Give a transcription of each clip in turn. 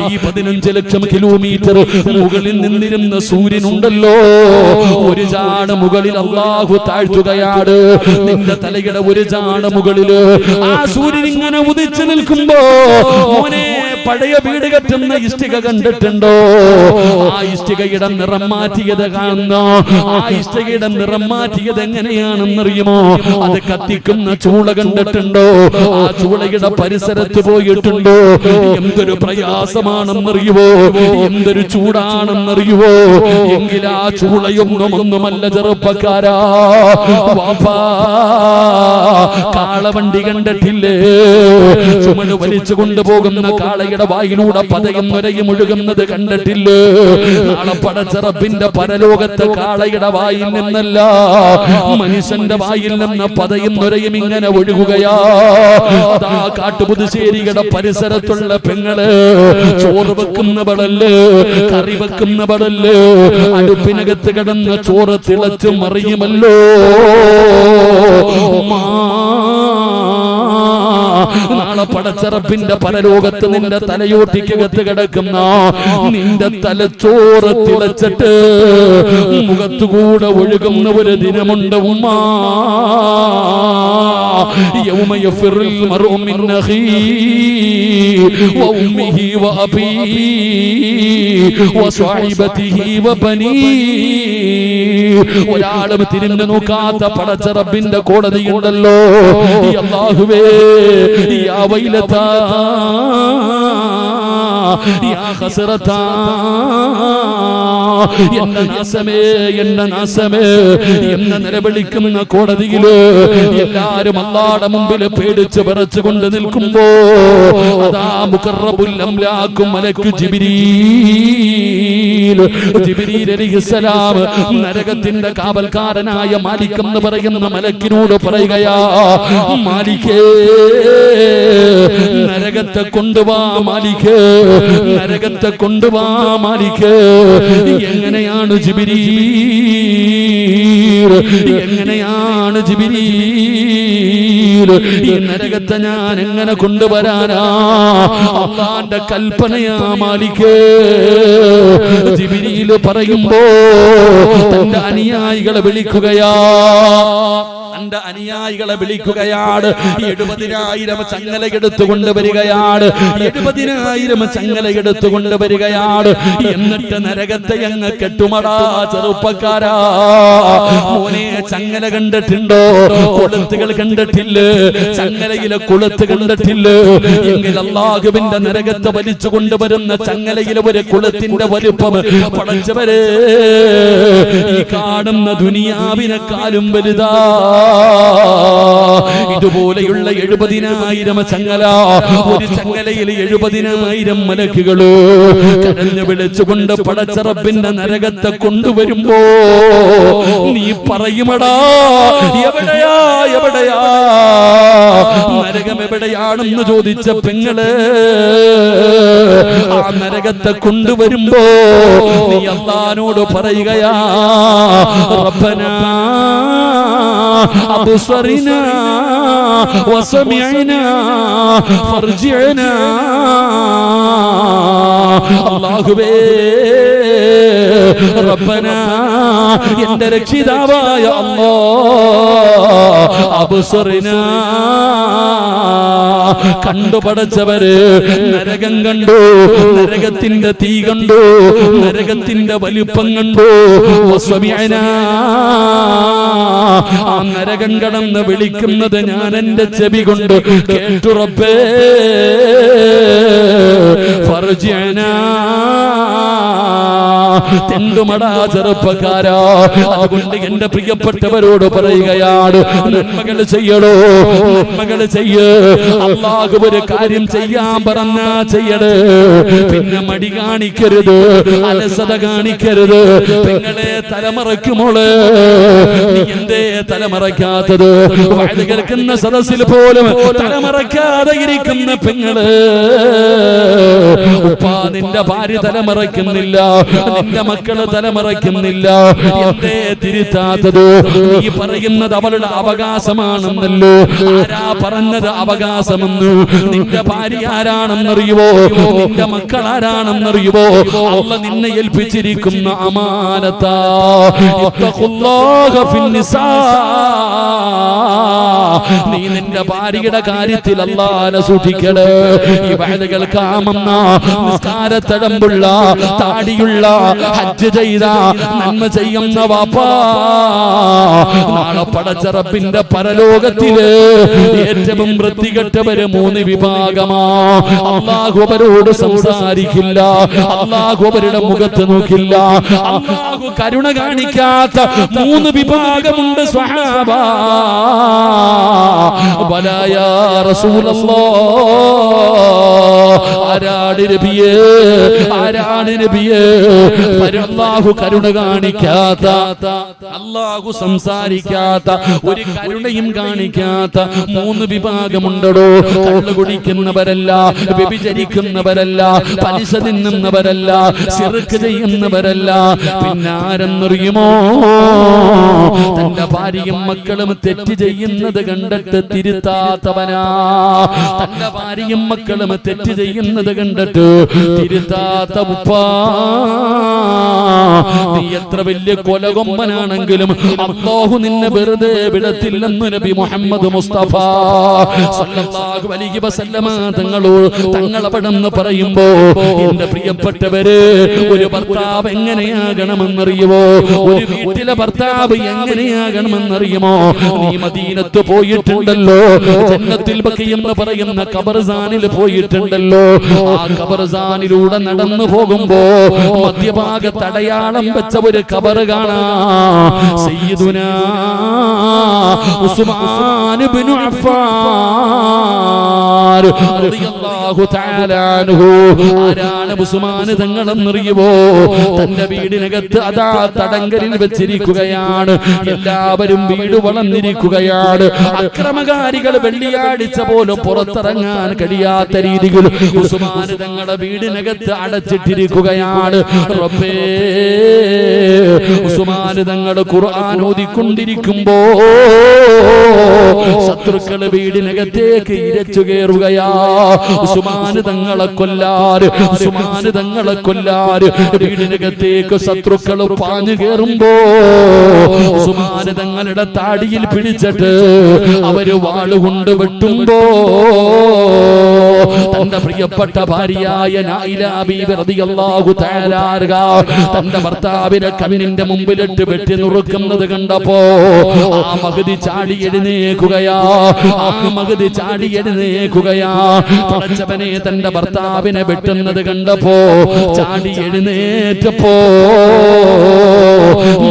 ഈ 15 ലക്ഷം കിലോമീറ്റർ മുകളിൽ നിന്നിരുന്ന സൂര്യനുണ്ടല്ലോ, ഒരു ചാണ് മുകളിൽ അല്ലാഹു താഴ്ത്തുകയാണ്. നിന്റെ തലയുടെ ഒരു ചാണ് മുകളില് ആ സൂര്യൻ ഇങ്ങനെ ഉദിച്ചു നിൽക്കുമ്പോ മോനെ പഴയ വീട് കെട്ടുന്ന ഇഷ്ടിക കണ്ടിട്ടുണ്ടോ? ആ ഇഷ്ടികയുടെ നിറം മാറ്റിയത് കാണുന്ന ആ ഇഷ്ടികയുടെ നിറം മാറ്റിയത് എങ്ങനെയാണെന്നറിയുമോ? അത് കത്തിക്കുന്ന ചൂള കണ്ടിട്ടുണ്ടോ? ആ ചൂളയുടെ പരിസരത്ത് പോയിട്ടുണ്ടോ? എന്തൊരു പ്രയാസമാണെന്നറിയുവോ? എന്തൊരു ചൂടാണെന്നറിയുവോ? എങ്കിൽ ആ ചൂളയൊന്നുമൊന്നുമല്ല ചെറുപ്പക്കാരാ. വാപ്പാ കാളവണ്ടി കണ്ടിട്ടില്ലേ? ചുമട് വലിച്ചു കൊണ്ടുപോകുന്ന കാളയുടെ വായിലൂടെ പതയും നുരയും ഒഴുകുന്നത് കണ്ടിട്ടില്ലേ? നാളെ പടച്ച റബ്ബിന്റെ പരലോകത്തെ കാളയുടെ വായിൽ നിന്നല്ല, മനുഷ്യന്റെ വായിൽ നിന്ന് പതയും നുരയും ഇങ്ങനെ ഒഴുകുകയാ. അതാ കാട്ടുപുതുശ്ശേരിയുടെ പരിസരത്തുള്ള പെങ്ങള് ചോറ് വെക്കുന്നവളല്ലേ, കറി വെക്കുന്നവളല്ലേ, അടുപ്പിനകത്ത് കിടന്ന ചോറ് തിളച്ചു മറിയുമല്ലോ. നാളെ പടച്ച റബ്ബിന്റെ പരലോകത്ത് നിന്റെ തലയോട്ടിക്കകത്ത് കിടക്കുന്ന നിന്റെ തലച്ചോറ് തിളച്ചിട്ട് മുഖത്തുകൂടെ ഒഴുകുന്ന ഒരു ദിനമുണ്ട് ഉമ്മാ. യൗമ യഫിറുൽ മർഉ മിൻ അഖീഹി വഉമ്മിഹി വഅബീഹി വസ്വാഹിബതിഹി വബനീഹി. ഒരാളും തിരിഞ്ഞു നോക്കാത്ത പടച്ച റബ്ബിന്റെ കോടതിയുണ്ടല്ലോ. അല്ലാഹുവേ യാ വൈലതാ യാ ഖസറതാ, എന്റെ നാശമേ എന്റെ നാശമേ എന്ന നിലവിളിക്കുന്ന കോടതിയില് എല്ലാരും അല്ലാഹുവിന്റെ മുമ്പിൽ പേടിച്ച് വിറച്ചുകൊണ്ട് നിൽക്കുമ്പോ അതാ മുഖറബുൽ അംലാഖു മലക്കു ജിബ്രീൽ അലൈഹിസ്സലാം നരകത്തിന്റെ കാവൽക്കാരനായ മാലിക് എന്ന് പറയുന്ന മലക്കിനോട് പറയുകയാ, മാലിക്കേ നരകത്തെ കൊണ്ടുവാ മാലിക്, നരകത്തെ കൊണ്ടുവാ മാലിക്. എങ്ങനെയാണ് ജിബ്രീൽ, എങ്ങനെയാണ് ജിബ്രീൽ ഈ നരകത്തെ ഞാൻ എങ്ങനെ കൊണ്ടുവരാനാ? അല്ലാഹുവിന്റെ കൽപ്പനയാ മാലിക്. ജിബ്രീൽ പറയുമ്പോ തന്റെ അനുയായികളെ വിളിക്കുകയാ, തന്റെ അനുയായികളെ വിളിക്കുകയാണ്. 70,000 ചങ്ങല എടുത്തുകൊണ്ട് വരികയാണ്, 70,000 ചങ്ങല എടുത്തുകൊണ്ട് വരികയാണ്. എന്നിട്ട് നരകത്തെ അങ്ങ് കെട്ടുമടാ ചെറുപ്പക്കാരാ. മോനെ ചങ്ങല കണ്ടിട്ടുണ്ടോ? കൊളുത്തുകൾ കണ്ടിട്ടില്ലേ? ചങ്ങലയിലെ കൊളുത്ത് കണ്ടിട്ടില്ലേ? എങ്കിൽ അല്ലാഹുവിന്റെ നരകത്തെ വലിച്ചു കൊണ്ടുവരുന്ന ചങ്ങലയിലെ ഒരു കൊളുത്തിന്റെ വലുപ്പം പടച്ചവരെ ഈ കാണുന്ന ദുനിയാവിനെക്കാളും വലുതാ. ഇതുപോലെയുള്ള 70,000 ചങ്ങല, ഒരു ചങ്ങലയിൽ 70,000 മലക്കുകള് കരഞ്ഞു വിളിച്ചുകൊണ്ട് പടച്ച റബ്ബിന്റെ നരകത്തെ കൊണ്ടുവരുമ്പോ നീ പറയുമടാ, എവിടെയാ എവിടെയാ നരകം എവിടെയാണെന്ന് ചോദിച്ച പെങ്ങള് ആ നരകത്തെ കൊണ്ടുവരുമ്പോ നീ അല്ലാഹുവോട് പറയുകയാ, റബ്ബനാ അബ്സറിനാ വസമിഅനാ ഫർജിഅനാ. അല്ലാഹുവേ റബ്ബനാ എന്റെ രക്ഷിതാവായ അല്ലാഹ്, അബ്സറിനാ കണ്ടു പടച്ചവര് നരകം കണ്ടു, നരകത്തിന്റെ തീ കണ്ടു, നരകത്തിന്റെ വലിപ്പം കണ്ടു. വസമിഅനാ ആ നരകം കടന്ന് വിളിക്കുന്നത് ഞാൻ എന്റെ ചെവി കൊണ്ട് കേട്ടു റബ്ബേ. ഫർജിഅനാ തെണ്ടുമടാ ചെറുപ്പക്കാരാ. അതുകൊണ്ട് എന്റെ പ്രിയപ്പെട്ടവരോട് പറയുകയാണ്, നന്മകൾ ചെയ്യണോ, നന്മകൾ ചെയ്യ്. അല്ലാഹു ഒരു കാര്യം ചെയ്യാൻ പറഞ്ഞാ ചെയ്യണേ, പിന്നെ മടി കാണിക്കരുത്, അലസത കാണിക്കരുത്. പെങ്ങളെ തലമറയ്ക്കുമോള്, നീ എന്തേ തലമറയ്ക്കാത്തത്? വഅദ് കേൾക്കുന്ന സദസ്സിൽ പോലും തലമറയ്ക്കാതെ ഇരിക്കുന്ന പെങ്ങള്, ഉപ്പാ നിന്റെ ഭാര്യ തലമറയ്ക്കുന്നില്ല, നിന്റെ മക്കള് തലമറയ്ക്കുന്നില്ല, എന്തേ തിരുത്താത്തത്? നീ പറയുന്നത് അവളുടെ അവകാശമാണെന്നല്ലോ. ആരാ പറഞ്ഞത് അവകാശമെന്ന്? നിന്റെ ഭാര്യ ആരാണെന്നറിയുവോ? നിന്റെ മക്കൾ ആരാണെന്നറിയുവോ? അല്ലാഹു നിന്നെ ഏൽപ്പിച്ചിരിക്കുന്ന അമാനത്താ. ഇത്തഖുല്ലാഹ ഫിന്നിസാ. നീ നിന്റെ ഭാര്യയുടെ കാര്യത്തിൽ അല്ലാഹുവിനെ സൂക്ഷിക്കണേ. ഈ വഅദ കേൾക്കാമെന്ന നിസ്കാരത്തടമ്പുള്ള താടിയുള്ള ഹജ്ജ് ചെയ്ത നന്മ ചെയ്യുന്ന വാപ്പാ, നാളെ പടച്ച റബ്ബിന്റെ പരലോകത്തില് ഏറ്റവും വൃത്തികെട്ടവര് 3 വിഭാഗമാ. അല്ലാഹു അവരോട് സംസാരിക്കില്ല, അല്ലാഹു അവരുടെ മുഖത്ത് നോക്കില്ല. അല്ലാഹു കരുണ കാണിക്കാത്ത 3 വിഭാഗമുണ്ട് സ്വഹാബ. വലാ യാ റസൂലല്ലാഹ്, ആരാണ് നബിയേ, ആരാണ് നബിയേ? അല്ലാഹു കരുണ കാണിക്കാത്ത, അല്ലാഹു സംസാരിക്കാത്ത, ഒരു കരുണയും കാണിക്കാത്ത 3 വിഭാഗമുണ്ടോ. കള്ളു കുടിക്കുന്നവരല്ല, വ്യഭിചരിക്കുന്നവരല്ല, പലിശ തിന്നുന്നവരല്ല, ശിർക്ക് ചെയ്യുന്നവരല്ല. പിന്നാരെന്നറിയുമോ? തന്റെ ഭാര്യയും മക്കളും തെറ്റ് ചെയ്യുന്നത് കണ്ടിട്ട് തിരുത്താത്തവനാ. തന്റെ ഭാര്യയും മക്കളും തെറ്റ് ചെയ്യുന്നത് കണ്ടിട്ട് തിരുത്താത്ത ഉപ്പാ. നീ എത്ര വലിയ കൊലകൊമ്പനാണെങ്കിലും അല്ലാഹു നിന്നെ വെറുതെ വിടത്തില്ലെന്ന് നബി മുഹമ്മദ് മുസ്തഫ സല്ലല്ലാഹു അലൈഹി വസല്ലമ തങ്ങളവിടെന്ന് പറയുമ്പോ, എന്റെ പ്രിയപ്പെട്ടവര്, ഒരു ഭർത്താവ് എങ്ങനെയാകണമെന്നറിയുമോ? ഒരു വീട്ടിലെ ഭർത്താവ് എങ്ങനെയാകണമെന്നറിയുമോ? നീ മദീനത്ത് പോയിട്ടുണ്ടല്ലോ, ജന്നത്തുൽ ബഖി എന്ന് പറയുന്ന ഖബർസാനിൽ പോയിട്ടുണ്ടല്ലോ. ആ ഖബർസാനിലൂടെ നടന്നു പോകുമ്പോ മധ്യഭാഗത്ത് അടയാളം വെച്ച ഒരു ഖബർ കാണാം. സയ്യിദുനാ ഉസ്മാൻ ഇബ്നു അഫ്ഫാൻ റളിയല്ലാഹു തആല അൻഹു. ആരാണ് ഉസ്മാൻ തങ്ങളെന്നറിയുമോ? തന്റെ വീടിനകത്ത് അതാ തടങ്കലിൽ വെച്ചിരിക്കുകയാണ്. എല്ലാവരും വീട് വളർന്നിരിക്കുകയാണ്. അക്രമകാരികൾ വെള്ളിയാഴ്ച പോലും പുറത്തിറങ്ങാൻ കഴിയാത്ത രീതിയിൽ ഉസ്മാൻ തങ്ങളുടെ വീടിനകത്ത് അടച്ചിട്ടിരിക്കുകയാണ്. റബ്ബേ, ഉസ്മാൻ തങ്ങൾ ഖുർആൻ ഓതിക്കൊണ്ടിരിക്കുമ്പോ ശത്രുക്കൾ വീടിനകത്തേക്ക് ഇരച്ചു കയറുകയാ. ഉസ്മാൻ തങ്ങളെ കൊല്ലാറ്, ഉസ്മാൻ തങ്ങളെ കൊല്ലാറ്. വീടിനകത്തേക്ക് ശത്രുക്കൾ പാഞ്ഞു കയറുമ്പോ ഉസ്മാൻ തങ്ങളുടെ താടിയിൽ പിടിച്ചിട്ട് അവര് വാളുകൊണ്ട് വെട്ടുമ്പോ തന്റെ പ്രിയപ്പെട്ട ഭാര്യയായ നായില ബീവി റളിയല്ലാഹു തആല അൻഹ തന്റെ ഭർത്താവിനെ കണ്ണിന്റെ മുമ്പിലിട്ട് വെട്ടി നുറുക്കുന്നത് കണ്ടപ്പോ ആ മഹദി ചാടി എഴുന്നേൽക്കുകയാ. ആ മഹദി ചാടി എഴുന്നേൽക്കുകയാ. പടച്ചവനെ, തന്റെ ഭർത്താവിനെ വെട്ടുന്നത് കണ്ടപ്പോ ചാടി എഴുന്നേറ്റപ്പോ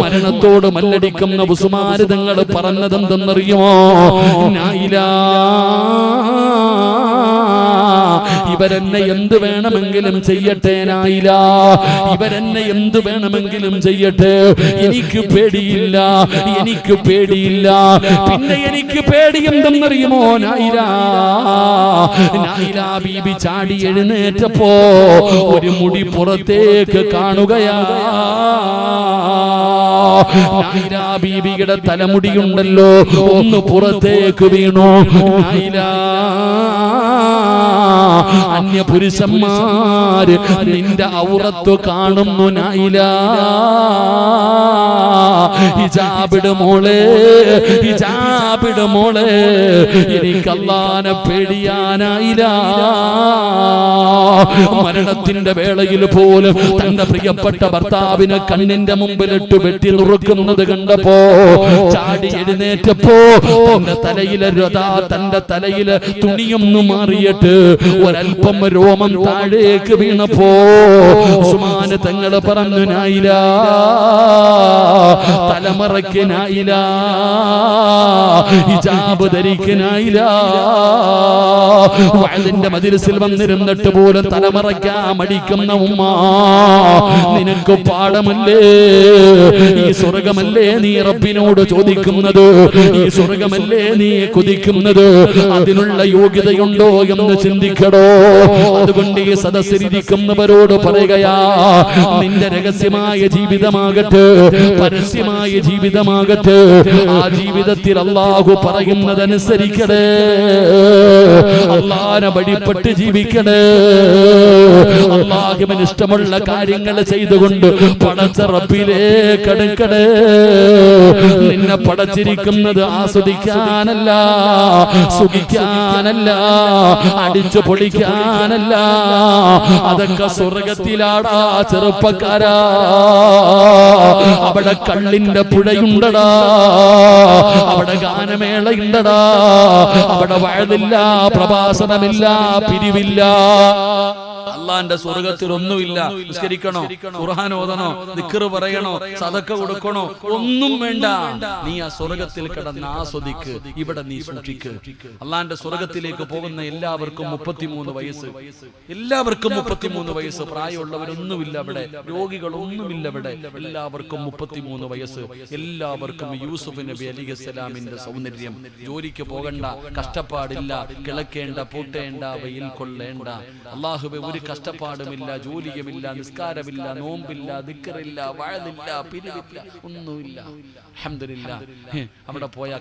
മരണത്തോട് മല്ലടിക്കുന്ന ഉസ്മാൻ തങ്ങൾ പറഞ്ഞതെന്തെന്നറിയുമോ? നായില, ഇവരെന്നെ എന്ത് വേണമെങ്കിലും ചെയ്യട്ടെ നായില, ഇവരെന്നെ എന്ത് വേണമെങ്കിലും ചെയ്യട്ടെ, എനിക്ക് പേടിയില്ല, എനിക്ക് പേടിയില്ല. പിന്നെ എനിക്ക് പേടി എന്തെന്നറിയുമോ നായില? നായില ബീബി ചാടി എഴുന്നേറ്റപ്പോ ഒരു മുടി പുറത്തേക്ക് കാണുകയാ. നായില ബീബിയുടെ തലമുടിയുണ്ടല്ലോ, ഒന്ന് പുറത്തേക്ക് വീണു. നായില, അന്യപുരുഷന്മാര് നിന്റെ ഔറത്ത് കാണുന്നു നായില. ഹിജാബിട് മോളെ, ഹിജാബിട് മോളെ, എനിക്ക് അല്ലാഹുവിനെ പേടിയാനായില്ല. മരണത്തിന്റെ വേളയിൽ പോലും തന്റെ പ്രിയപ്പെട്ട ഭർത്താവിനെ കണ്ണിന്റെ മുമ്പിലിട്ട് വെട്ടി നുറുക്കുന്നത് കണ്ടപ്പോ ചാടി എഴുന്നേറ്റപ്പോ തന്റെ തലയിലെ തുണിയൊന്നും മാറിയിട്ട് ഒരൽപ്പം രോമം താഴേക്ക് വീണപ്പോ ഉസ്മാൻ തങ്ങൾ പറഞ്ഞു, നായില, തലമറയ്ക്കനായില്ല, ഹിജാബ് ധരിക്കനായില്ല. വഅദിന്റെ മജ്ലിസിൽ വന്നിരുന്നിട്ട് പോലും തലമറയ്ക്കാൻ മടിക്കുന്ന ഉമ്മ, നിനക്ക് പാഠമല്ലേ? ഈ സ്വർഗമല്ലേ നീ റബ്ബിനോട് ചോദിക്കുന്നത്? ഈ സ്വർഗമല്ലേ നീ കൊതിക്കുന്നത്? അതിനുള്ള യോഗ്യതയുണ്ടോ എന്ന് ചിന്തിക്കടോ. അതുകൊണ്ട് ഈ സദസ്സിലിരിക്കുന്നവരോട് പറയുകയാ, നിന്റെ രഹസ്യമായ ജീവിതമാകട്ടെ, പരസ്യമായ ജീവിതമാകട്ടെ, ആ ജീവിതത്തിൽ അല്ലാഹു പറയുന്നതനുസരിക്കണേ, അല്ലാഹുവിനെ വഴിപ്പെട്ട് ജീവിക്കണേ, അല്ലാഹുവിന് ഇഷ്ടമുള്ള കാര്യങ്ങൾ ചെയ്തുകൊണ്ട് പടച്ച റബ്ബിലേക്ക് അടുക്കണേ. നിന്നെ പടച്ചിരിക്കുന്നത് ആസ്വദിക്കാനല്ല, സുഖിക്കാനല്ല, അടിച്ചു പൊളിക്കാനല്ല. അതൊക്കെ സ്വർഗത്തിലാടാ ചെറുപ്പക്കാരാ. അവിടെ കള്ളിന്റെ പുഴയുണ്ടടാ, അവിടെ ഗാനമേളയുണ്ടടാ, അവിടെ വയലില്ല, പ്രഭാഷണമില്ല, പിരിവില്ല. അള്ളാന്റെ സ്വർഗത്തിൽ ഒന്നുമില്ല. നിസ്കരിക്കണോ, ഖുർആൻ ഓതണോ, ദിക്ർ പറയണോ, സദഖ കൊടുക്കണോ, ഒന്നും വേണ്ട. നീ ആ സ്വർഗത്തിൽ കിടന്ന് ആസ്വദിക്ക്. ഇവിടെ നീ സൂക്ഷിക്ക്. അള്ളാന്റെ സ്വർഗത്തിലേക്ക് പോകുന്ന എല്ലാവർക്കും 33 വയസ്സ്, എല്ലാവർക്കും 33 വയസ്സ്. പ്രായമുള്ളവരൊന്നുമില്ല അവിടെ, രോഗികളൊന്നുമില്ല അവിടെ. എല്ലാവർക്കും 33 വയസ്സ്. എല്ലാവർക്കും യൂസുഫ് നബി അലൈഹിസ്സലാമിന്റെ സൗന്ദര്യം. ജോലിക്ക് പോകണ്ട, കഷ്ടപ്പാടില്ല, കിളക്കേണ്ട, പൂട്ടേണ്ട, വെയിൽ കൊള്ളേണ്ട. അല്ലാഹുവേ, ഒരു കഷ്ടപ്പാടുമില്ല, ജോലിയുമില്ല, നിസ്കാരമില്ല, നോമ്പില്ല, ദിക്റില്ല, വഅദില്ല, പിരിവില്ല, ഒന്നുമില്ല. അൽഹംദുലില്ലാഹ്. അവിടെ പോയ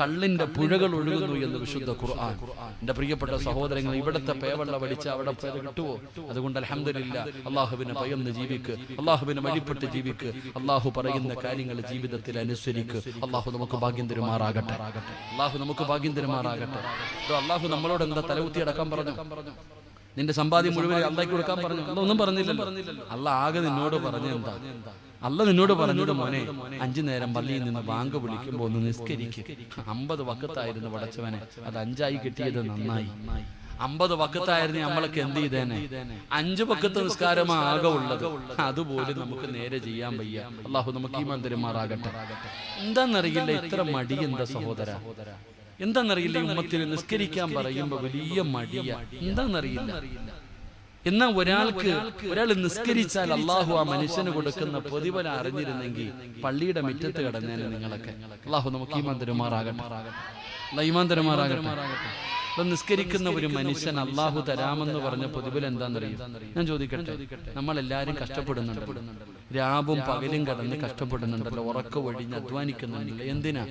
കള്ളിന്റെ പുഴകൾ ഒഴുകുന്നു എന്ന് വിശുദ്ധ ഖുർആൻ. എന്റെ പ്രിയപ്പെട്ട സഹോദരങ്ങൾ, ഇവിടുത്തെ പേവെള്ള വടിച്ച് അവിടെ കിട്ടുവോ? അതുകൊണ്ട് അൽഹംദുലില്ലാഹ്, അല്ലാഹുവിനെ ഭയന്ന് ജീവിക്ക്, അല്ലാഹുവിനെ വഴിപ്പെട്ട് ജീവിക്ക്, അല്ലാഹു പറയുന്ന കാര്യങ്ങൾ ജീവിതത്തിൽ അനുസരിക്ക്. അല്ലാഹു നമുക്ക് ഭാഗ്യം തരുമാറാകട്ടെ. അല്ലാഹു നമുക്ക് ഭാഗ്യം തരുമാറാകട്ടെ. അല്ലാഹു നമ്മളോട് എന്താ തലകുത്തി അടക്കാൻ പറഞ്ഞു? നിന്റെ സമ്പാദ്യം മുഴുവൻ അള്ളാഹ്ക്ക് കൊടുക്കാൻ പറഞ്ഞു. അല്ല ഒന്നും പറഞ്ഞില്ലല്ലോ. അല്ല ആകെ നിന്നോട് പറഞ്ഞു എന്താ? അല്ല നിന്നോട് പറഞ്ഞത്, മോനെ 5 നേരം പള്ളിയിൽ നിന്ന് ബാങ്ക് വിളിക്കുമ്പോ ഒന്ന് നിസ്കരിക്ക്. 50 വക്കത്തായിരുന്നു പടച്ചവനെ, അത് 5ആയി കിട്ടിയത് നന്നായി. 50 വക്കത്തായിരുന്നു നമ്മളൊക്കെ എന്ത് ചെയ്തേനെ? 5 വക്കത്ത് നിസ്കാരമാ ആകെ ഉള്ളത്. അതുപോലും നമുക്ക് നേരെ ചെയ്യാൻ വയ്യ. അള്ളാഹു നമുക്ക് ഈമാൻ തരുമാറാകട്ടെ. എന്താന്നറിയില്ല, ഇത്ര മടി എന്താ സഹോദര? എന്താന്നറിയില്ല, ഈ ഉമ്മത്തിൽ നിസ്കരിക്കാൻ പറയുമ്പോ വലിയ മടിയ. എന്താന്നറിയില്ല. എന്നാൽ ഒരാൾ നിസ്കരിച്ചാൽ അള്ളാഹു ആ മനുഷ്യന് കൊടുക്കുന്ന പ്രതിഫലം അറിഞ്ഞിരുന്നെങ്കിൽ പള്ളിയുടെ മുറ്റത്ത് കിടന്നേനെ നിങ്ങളൊക്കെ. അള്ളാഹു നമുക്ക് ഈമാൻ തരുമാറാകട്ടെ. ഈമാൻ തരുമാറാകട്ടെ. നിസ്കരിക്കുന്ന ഒരു മനുഷ്യൻ അള്ളാഹു തരാമെന്ന് പറഞ്ഞ പ്രതിഫലം എന്താണെന്നറിയും? ഞാൻ ചോദിക്കട്ടെ, നമ്മളെല്ലാരും കഷ്ടപ്പെടുന്നുണ്ടല്ലോ, രാവും പകലും കടന്ന് കഷ്ടപ്പെടുന്നുണ്ടല്ലോ, ഉറക്കം ഒഴിഞ്ഞ് അധ്വാനിക്കുന്നുണ്ടല്ലോ. എന്തിനാ?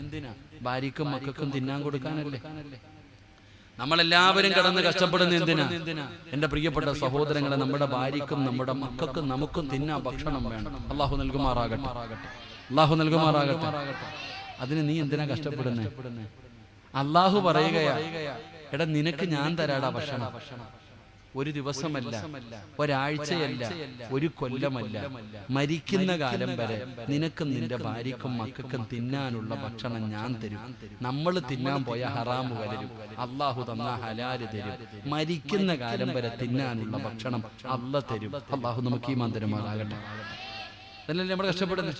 ഭാര്യക്കും മക്കൾക്കും തിന്നാൻ കൊടുക്കാനല്ലേ? നമ്മളെല്ലാവരും കടന്ന് കഷ്ടപ്പെടുന്ന എന്തിനാ? എന്റെ പ്രിയപ്പെട്ട സഹോദരങ്ങളെ, നമ്മുടെ ഭാര്യക്കും നമ്മുടെ മക്കൾക്കും നമുക്കും തിന്നാൻ ഭക്ഷണം വേണം. അള്ളാഹു നൽകുമാറാകട്ടെ. അള്ളാഹു നൽകുമാറാകട്ടെ. അതിന് നീ എന്തിനാ കഷ്ടപ്പെടുന്നേ? അള്ളാഹു പറയുകയാ, എടാ നിനക്ക് ഞാൻ തരാടാ ഭക്ഷണം. ഒരു ദിവസമല്ല, ഒരാഴ്ചയല്ല, ഒരു കൊല്ലമല്ല, മരിക്കുന്ന കാലം വരെ നിനക്കും നിന്റെ ഭാര്യക്കും മക്കൾക്കും തിന്നാനുള്ള ഭക്ഷണം ഞാൻ തരും. നമ്മൾ തിന്നാൻ പോയ ഹറാമ് വലരും, അള്ളാഹു തന്ന ഹലാല് തരും. മരിക്കുന്ന കാലം വരെ തിന്നാനുള്ള ഭക്ഷണം അള്ളാഹ് തരും. അള്ളാഹു നമുക്ക് ഈമാൻ തരുമാറാകട്ടെ. അതല്ലേ നമ്മൾ കഷ്ടപ്പെടുന്നത്?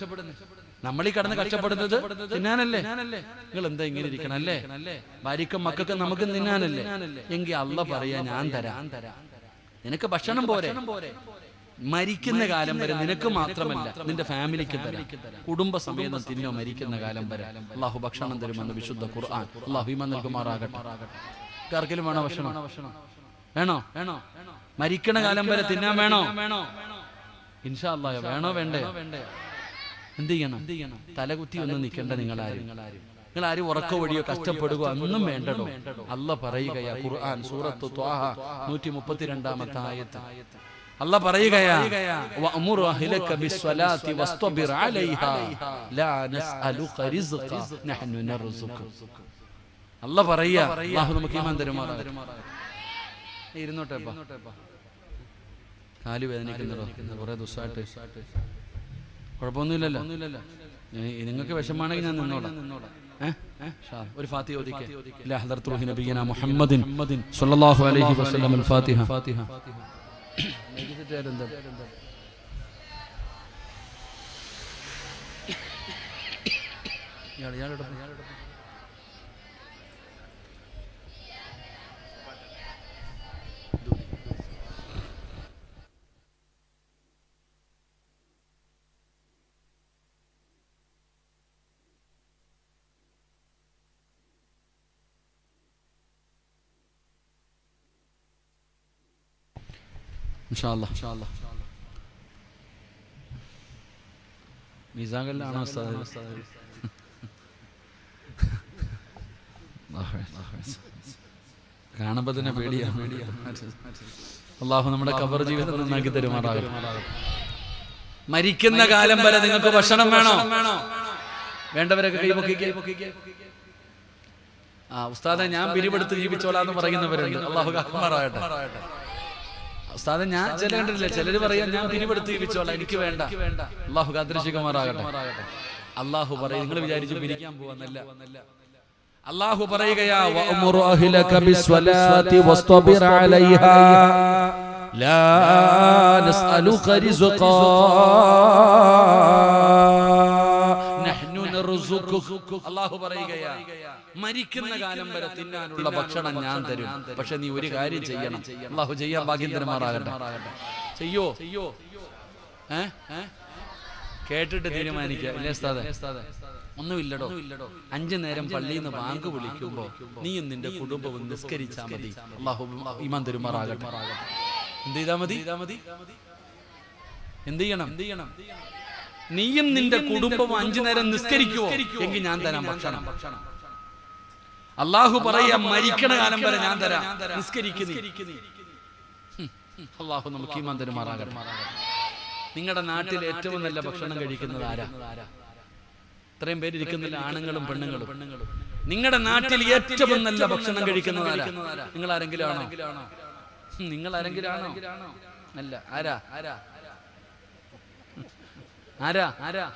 നമ്മളീ കടന്ന് കഷ്ടപ്പെടുന്നത് തിന്നാനല്ലേ? നിങ്ങൾ എന്താ ഇങ്ങനെ ഇരിക്കണം അല്ലേ? ഭാര്യക്കും മക്കൾക്കും നമുക്ക് തിന്നാനല്ലേ? എങ്കിൽ അള്ളാഹ് പറയാ, ഞാൻ തരാം. നിനക്ക് ഭക്ഷണം പോരെ, മരിക്കുന്ന കാലം വരെ നിനക്ക് മാത്രമല്ല നിന്റെ ഫാമിലിക്ക് തരാം. കുടുംബസമേതം തിന്നോ മരിക്കുന്ന കാലം വരെ. അള്ളാഹു ഭക്ഷണം തരുമെന്ന് വിശുദ്ധ ഖുർആൻ. അള്ളാഹു ഈമാൻ നൽകുമാറാകട്ടെ. ആർക്കെങ്കിലും വേണോ ഭക്ഷണം? വേണോ? മരിക്കണ കാലം വരെ തിന്നാൻ വേണോ? ഇൻഷാ അല്ലാഹ് വേണോ വേണ്ടേ? എന്ത് ചെയ്യണം? തലകുത്തി ഒന്നും നിൽക്കേണ്ട. നിങ്ങളാരും ഉറക്ക വഴിയോ കഷ്ടപ്പെടുകയോ ഒന്നും വേണ്ടടോ. അല്ലാഹ് പറയുകയാ, ഖുർആൻ സൂറത്ത് ത്വാഹ 132-ാമത്തെ ആയത്ത്. അല്ലാഹ് പറയുകയാ, വഅമുർ അഹ്ലക ബിസ്സലാത്തി വസ്തബിർ അലൈഹാ ലാ നസ്അലുക റിസ്ഖ നഹ്നു നർസുക. അല്ലാഹ് പറയാ, അല്ലാഹു നമുക്ക് ഈമാൻ തരുമാറാകട്ടെ. ഇരുന്നോട്ടെപ്പാ, കാല് വേദനിക്കുന്നതോ കുറെ ദിവസമായിട്ട്? കുഴപ്പമൊന്നുമില്ലല്ലോ. നിങ്ങൾക്ക് വിഷമാണെങ്കിൽ ഞാൻ നിന്നോളാം. ഒരു ഫാത്തിഹ ഓതിക്കേ. ഇലാ ഹദറത്ത് റൂഹി നബിയനാ മുഹമ്മദിൻ സ്വല്ലല്ലാഹു അലൈഹി വസല്ലം. അൽ ഫാത്തിഹ. ഇൻഷാ അല്ലാഹ്. മീസാങ്കല്ലാണോ ഉസ്താദ്? കാണുമ്പോ തന്നെ പേടിയാണ്. അള്ളാഹു നമ്മുടെ ഖബർ ജീവിതം നന്നാക്കി തരുമാറാകട്ടെ. മരിക്കുന്ന കാലം വരെ നിങ്ങൾക്ക് ഭക്ഷണം വേണോ? വേണ്ടവരൊക്കെ കൈപൊക്കിക്കേ. ഉസ്താദെ ഞാൻ പിരിവെടുത്ത് ജീവിച്ചോളാന്ന് പറയുന്നവരുണ്ട്. അള്ളാഹു കാക്കുമാറാകട്ടെ. ഉസ്താദെ ഞാൻ ചില കണ്ടിട്ടില്ല, ചിലര് പറയാൻ ഞാൻ പിരിവെടുത്ത് ജീവിച്ചോളാം, എനിക്ക് വേണ്ട. അള്ളാഹു കാത്തിരക്ഷിക്കുമാറാകട്ടെ. അള്ളാഹു പറയും, നിങ്ങൾ വിചാരിച്ചു പിരിക്കാൻ പോവാന്നല്ല. അല്ലാഹു പറയുകയാ, വഅ്മുറു അഹ്ലക ബിസ്സലാത്തി വസ്തബിർ അലൈഹാ ലാ നസ്അലുക റിസ്ഖാ നഹ്നു നർസുഖുക. അല്ലാഹു പറയുകയാ, മരിക്കുന്ന കാലം വരെ തിന്നാനുള്ള ഭക്ഷണം ഞാൻ തരും, പക്ഷെ നീ ഒരു കാര്യം ചെയ്യണം. അല്ലാഹു ചെയ്യാൻ ഭാഗ്യം തരുമാറാകട്ടെ. ചെയ്യോ? കേട്ടിട്ട് തീരുമാനിക്കുക. ഇല്ലേ ഉസ്താദേ? ഒന്നുമില്ലടോ. 5 നേരം പള്ളിയിൽ നിന്ന് ബാങ്ക് വിളിക്കുമ്പോ നീയും നിന്റെ കുടുംബവും നിസ്കരിച്ചാ മതി. അല്ലാഹു ഈമാൻ തരുമാറാകട്ടെ. എന്ത് ചെയ്താ മതി? എന്ത് ചെയ്യണം? നീയും നിന്റെ കുടുംബവും 5 നേരം നിസ്കരിക്കുവോ എങ്കിൽ ഞാൻ തരാം ഭക്ഷണം. അല്ലാഹു പറയാ, മരിക്കണ കാലം വരെ ഞാൻ തരാം, നിസ്കരിക്കുന്നു. അല്ലാഹു നമുക്ക് ഈമാൻ തരുമാറാകട്ടെ. നിങ്ങളുടെ നാട്ടിൽ ഏറ്റവും നല്ല ഭക്ഷണം കഴിക്കുന്നത് ആരാ? ഇത്രയും പേര് ഇരിക്കുന്നില്ല, ആണുങ്ങളും പെണ്ണുങ്ങളും. നിങ്ങളുടെ നാട്ടിൽ ഏറ്റവും നല്ല ഭക്ഷണം കഴിക്കുന്നത് ആരാ? നിങ്ങൾ ആരെങ്കിലും ആണോ? നിങ്ങൾ ആരെങ്കിലും ആണോ? അല്ല. ആരാ?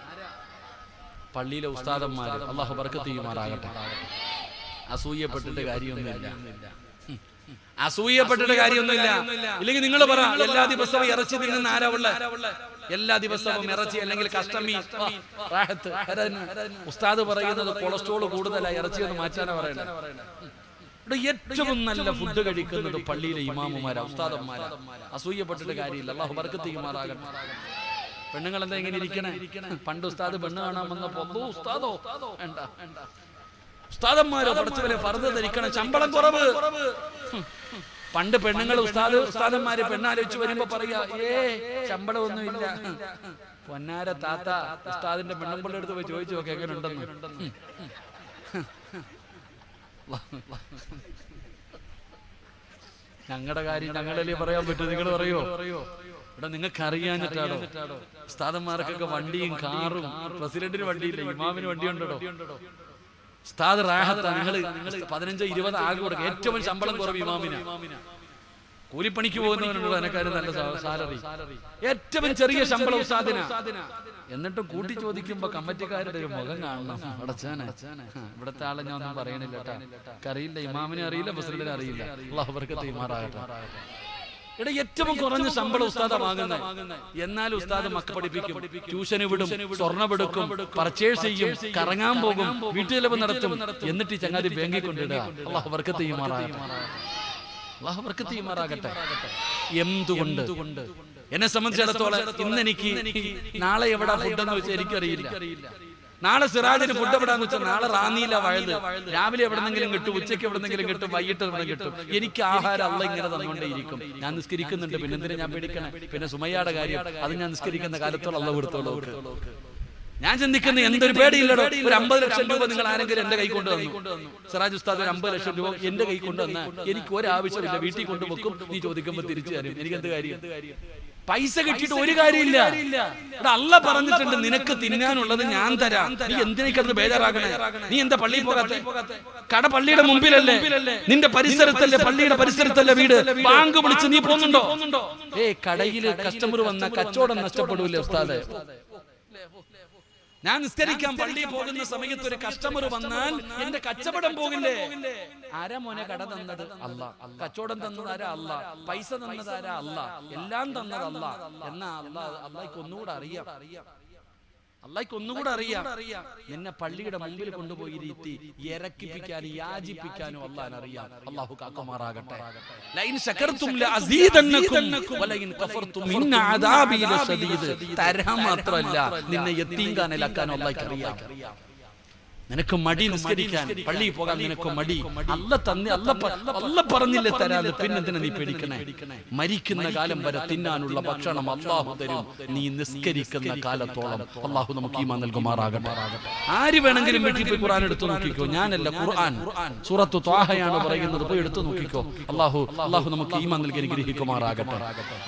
പള്ളിയിലെ ഉസ്താദന്മാർ. അല്ലാഹു ബർക്കത്ത് ചെയ്യുമാറാകട്ടെ. അസൂയപ്പെട്ടിട്ട് കാര്യമൊന്നുമില്ല. ഇല്ലെങ്കിൽ നിങ്ങൾ പറ, എല്ലാ ദിവസവും ഇറച്ചി തിന്നുന്ന ആരാ ഉള്ളത്? എല്ലാ ദിവസവും ഇറച്ചി അല്ലെങ്കിൽ കഷ്ടമീ റാഹത്ത്. ഉസ്താദ് പറയുന്നത് കൊളസ്ട്രോൾ കൂടുതലായി, ഇറച്ചി ഒന്ന് മാറ്റാനാ പറയുന്നത്. ഏറ്റവും നല്ല ഫുഡ് കഴിക്കുന്നത് പള്ളിയിലെ ഇമാമുമാരാ, ഉസ്താദന്മാരാ. അസൂയപ്പെട്ടിട്ട് കാര്യമില്ല. അല്ലാഹു ബർക്കത്ത് ചെയ്യുമാറാകട്ടെ. പെണ്ണുങ്ങൾ എന്താ ഇങ്ങനെ ഇരിക്കണേ? പണ്ട് ഉസ്താദ് പെണ്ണ് കാണാൻ വന്നപ്പോ ഉസ്താദോ വേണ്ട, ഉസ്താദന്മാരോ പഠിച്ചവരെ ഫർദ് ധരിക്കണം, ശമ്പളം കുറവ്. പണ്ട് പെണ്ണുങ്ങൾ ഉസ്താദന്മാര് പെണ്ണാലോചിച്ച് വരുമ്പോ പറയാ, ശമ്പളം ഒന്നുമില്ല. പൊന്നാര താത്ത ഉസ്താദിന്റെ പെണ്ണുമ്പിള്ള അടുത്ത് പോയി ചോദിച്ചു നോക്കെ എങ്ങനെ ഉണ്ടെന്ന്. ഞങ്ങളുടെ കാര്യം ഞങ്ങളല്ലേ പറയാൻ പറ്റൂ, നിങ്ങൾ പറയോ? ഇവിടെ നിങ്ങൾക്ക് അറിയാഞ്ഞിട്ടാണോ? ഉസ്താദന്മാർക്കൊക്കെ വണ്ടിയും കാറും, പ്രസിഡന്റിന് വണ്ടിയില്ല, ഇമാമിന് വണ്ടിയുണ്ടോ? ഉസ്താദ് റാഹത്താ. നിങ്ങൾ 15-20 ആകെ കൊടുക്കുക. ഏറ്റവും ശമ്പളം കുറവ് ഇമാമിന്. കൂലിപ്പണിക്ക് പോകുന്നവനുണ്ടോ അതിനെക്കാരും നല്ല സാലറി? ഏറ്റവും ചെറിയ ശമ്പളം ഉസ്താദിനാ. എന്നിട്ടും കൂട്ടി ചോദിക്കുമ്പോ കമ്മിറ്റിക്കാരുടെ ഒരു മുഖം കാണണം. അടച്ചാനെ, ഇവിടത്തെ ആളെ ഞാൻ ഒന്നും പറയണില്ല കേട്ടാ. അറിയില്ല, ഇമാമിനെ അറിയില്ല, പ്രസിഡന്റിനെ അറിയില്ല. അല്ലാഹു ബർക്കത്ത് ചെയ്യുമാറാകട്ടെ. ഇവിടെ ഏറ്റവും കുറഞ്ഞ ശമ്പളം ഉസ്താദ വാങ്ങുന്നത്. എന്നാൽ ഉസ്താദ് മക്ക പഠിപ്പിക്കും, ട്യൂഷന് വിടും, സ്വർണ്ണമെടുക്കും, പർച്ചേസ് ചെയ്യും, കറങ്ങാൻ പോകും, വീട്ടുചെലവ് നടത്തും. എന്നിട്ട് ഈ ചങ്ങാതി ബാങ്കിൽ കൊണ്ടിടുക. അല്ലാഹു ബർക്കത്ത് ചെയ്യുമാറാകട്ടെ. എന്തുകൊണ്ട്? എന്നെ സംബന്ധിച്ചിടത്തോളം ഇന്ന് എനിക്ക് നാളെ എവിടെ ഫുഡെന്ന് വെച്ചാൽ എനിക്കറിയില്ല. നാളെ സിറാജിന് ഫുഡ് എവിടാന്ന് വെച്ചാൽ നാളെ റാന്നിയില വഴുത്. രാവിലെ എവിടെന്നെങ്കിലും കിട്ടും, ഉച്ചയ്ക്ക് എവിടെന്നെങ്കിലും കിട്ടും, വൈകിട്ട് എവിടെ കിട്ടും. എനിക്ക് ആഹാരം അള്ള ഇങ്ങനെ തന്നുകൊണ്ടേയിരിക്കും. ഞാൻ നിസ്കരിക്കുന്നുണ്ട്, പിന്നെ എന്തിനാ ഞാൻ പേടിക്കണേ? പിന്നെ സുമയ്യയുടെ കാര്യം, അത് ഞാൻ നിസ്കരിക്കുന്ന കാലത്തോളം അള്ള കൊടുത്തോളൂ. ഞാൻ ചിന്തിക്കുന്നത് എന്തൊരു പേടിയില്ലടോ. ഒരു 50 ലക്ഷം രൂപ നിങ്ങൾ ആരെങ്കിലും എന്റെ കൈ കൊണ്ടുവന്നു, സിറാജ് ഉസ്താദ് ഒരു 50 ലക്ഷം രൂപ എന്റെ കൈ കൊണ്ടുവന്നാൽ എനിക്ക് ഒരാവശ്യമില്ല, വീട്ടിൽ കൊണ്ടുവെക്കും. നീ ചോദിക്കുമ്പോൾ തിരിച്ചു തരും. എനിക്ക് എന്ത് കാര്യം? പൈസ കിട്ടിയിട്ട് ഒരു കാര്യമില്ല. അള്ള പറഞ്ഞിട്ടുണ്ട്, നിനക്ക് തിന്നാനുള്ളത് ഞാൻ തരാം. നീ എന്തിനാ കിടന്ന് ബേജാറാകണേ? നീ എന്താ പള്ളിയിൽ പോകാത്തെ? കട പള്ളിയുടെ മുമ്പിലല്ലേ? നിന്റെ പരിസരത്തല്ലേ, പള്ളിയുടെ പരിസരത്തല്ലേ വീട്? ബാങ്ക് വിളിച്ച് നീ പോകുന്നുണ്ടോ? കടയിൽ കസ്റ്റമർ വന്ന കച്ചവടം നഷ്ടപ്പെടൂലേ ഉസ്താദേ? ഞാൻ നിസ്കരിക്കാൻ പള്ളിയിൽ പോകുന്ന സമയത്ത് ഒരു കസ്റ്റമർ വന്നാൽ എന്റെ കച്ചവടം പോകില്ലേ? ആരാ മോനെ കട തന്നത്? അല്ലാ. കച്ചവടം തന്നത് ആരാ? അല്ലാ. പൈസ തന്നത് ആരാ? അല്ലാ. എല്ലാം തന്നത് അല്ലാ. എന്നാ അള്ളാഹ്ക്ക് ഒന്നുകൂടെ അറിയാം. നിന്നെ പള്ളിയുടെ മുമ്പിൽ കൊണ്ടുപോയി ഇരുത്തി ഇറക്കിപ്പിക്കാനും യാചിപ്പിക്കാനും അള്ളാഹ് അറിയാം. അല്ലാഹു കാക്കുമാറാകട്ടെ. ലൈൻ ശകർതും ലഅസീദന്നകും വലൈൻ കഫർതും ഇന്ന അദാബി ലശദീദ്. തരാൻ മാത്രമല്ല, നിന്നെ യതീംഖാനയിലാക്കാനും അള്ളാഹ്ക്ക് അറിയാം. നിനക്ക് മടി നിസ്കരിക്കാൻ, പള്ളിയിൽ പോകാൻ നിനക്ക് മടി. അല്ല പറഞ്ഞില്ലേ തരാതെ, പിന്നെന്തിനാ നീ പേടിക്കണേ? മരിക്കുന്ന കാലം വരെ തിന്നാനുള്ള ഭക്ഷണം അല്ലാഹു തരും, നീ നിസ്കരിക്കുന്ന കാലത്തോളം. അല്ലാഹു നമുക്ക് ഈമാൻ നൽകുമാറാകട്ടെ. ആര് വേണമെങ്കിലും വീട്ടിൽ പോയി ഖുർആൻ എടുത്തു നോക്കിക്കോ. ഞാനല്ല, ഖുർആൻ സൂറത്തു ത്വാഹയാണ് പറയുന്നത്, പോയി എടുത്തു നോക്കിക്കോ. അല്ലാഹു നമുക്ക് ഈമാൻ നൽകി അനുഗ്രഹിക്കുമാറാകട്ടെ.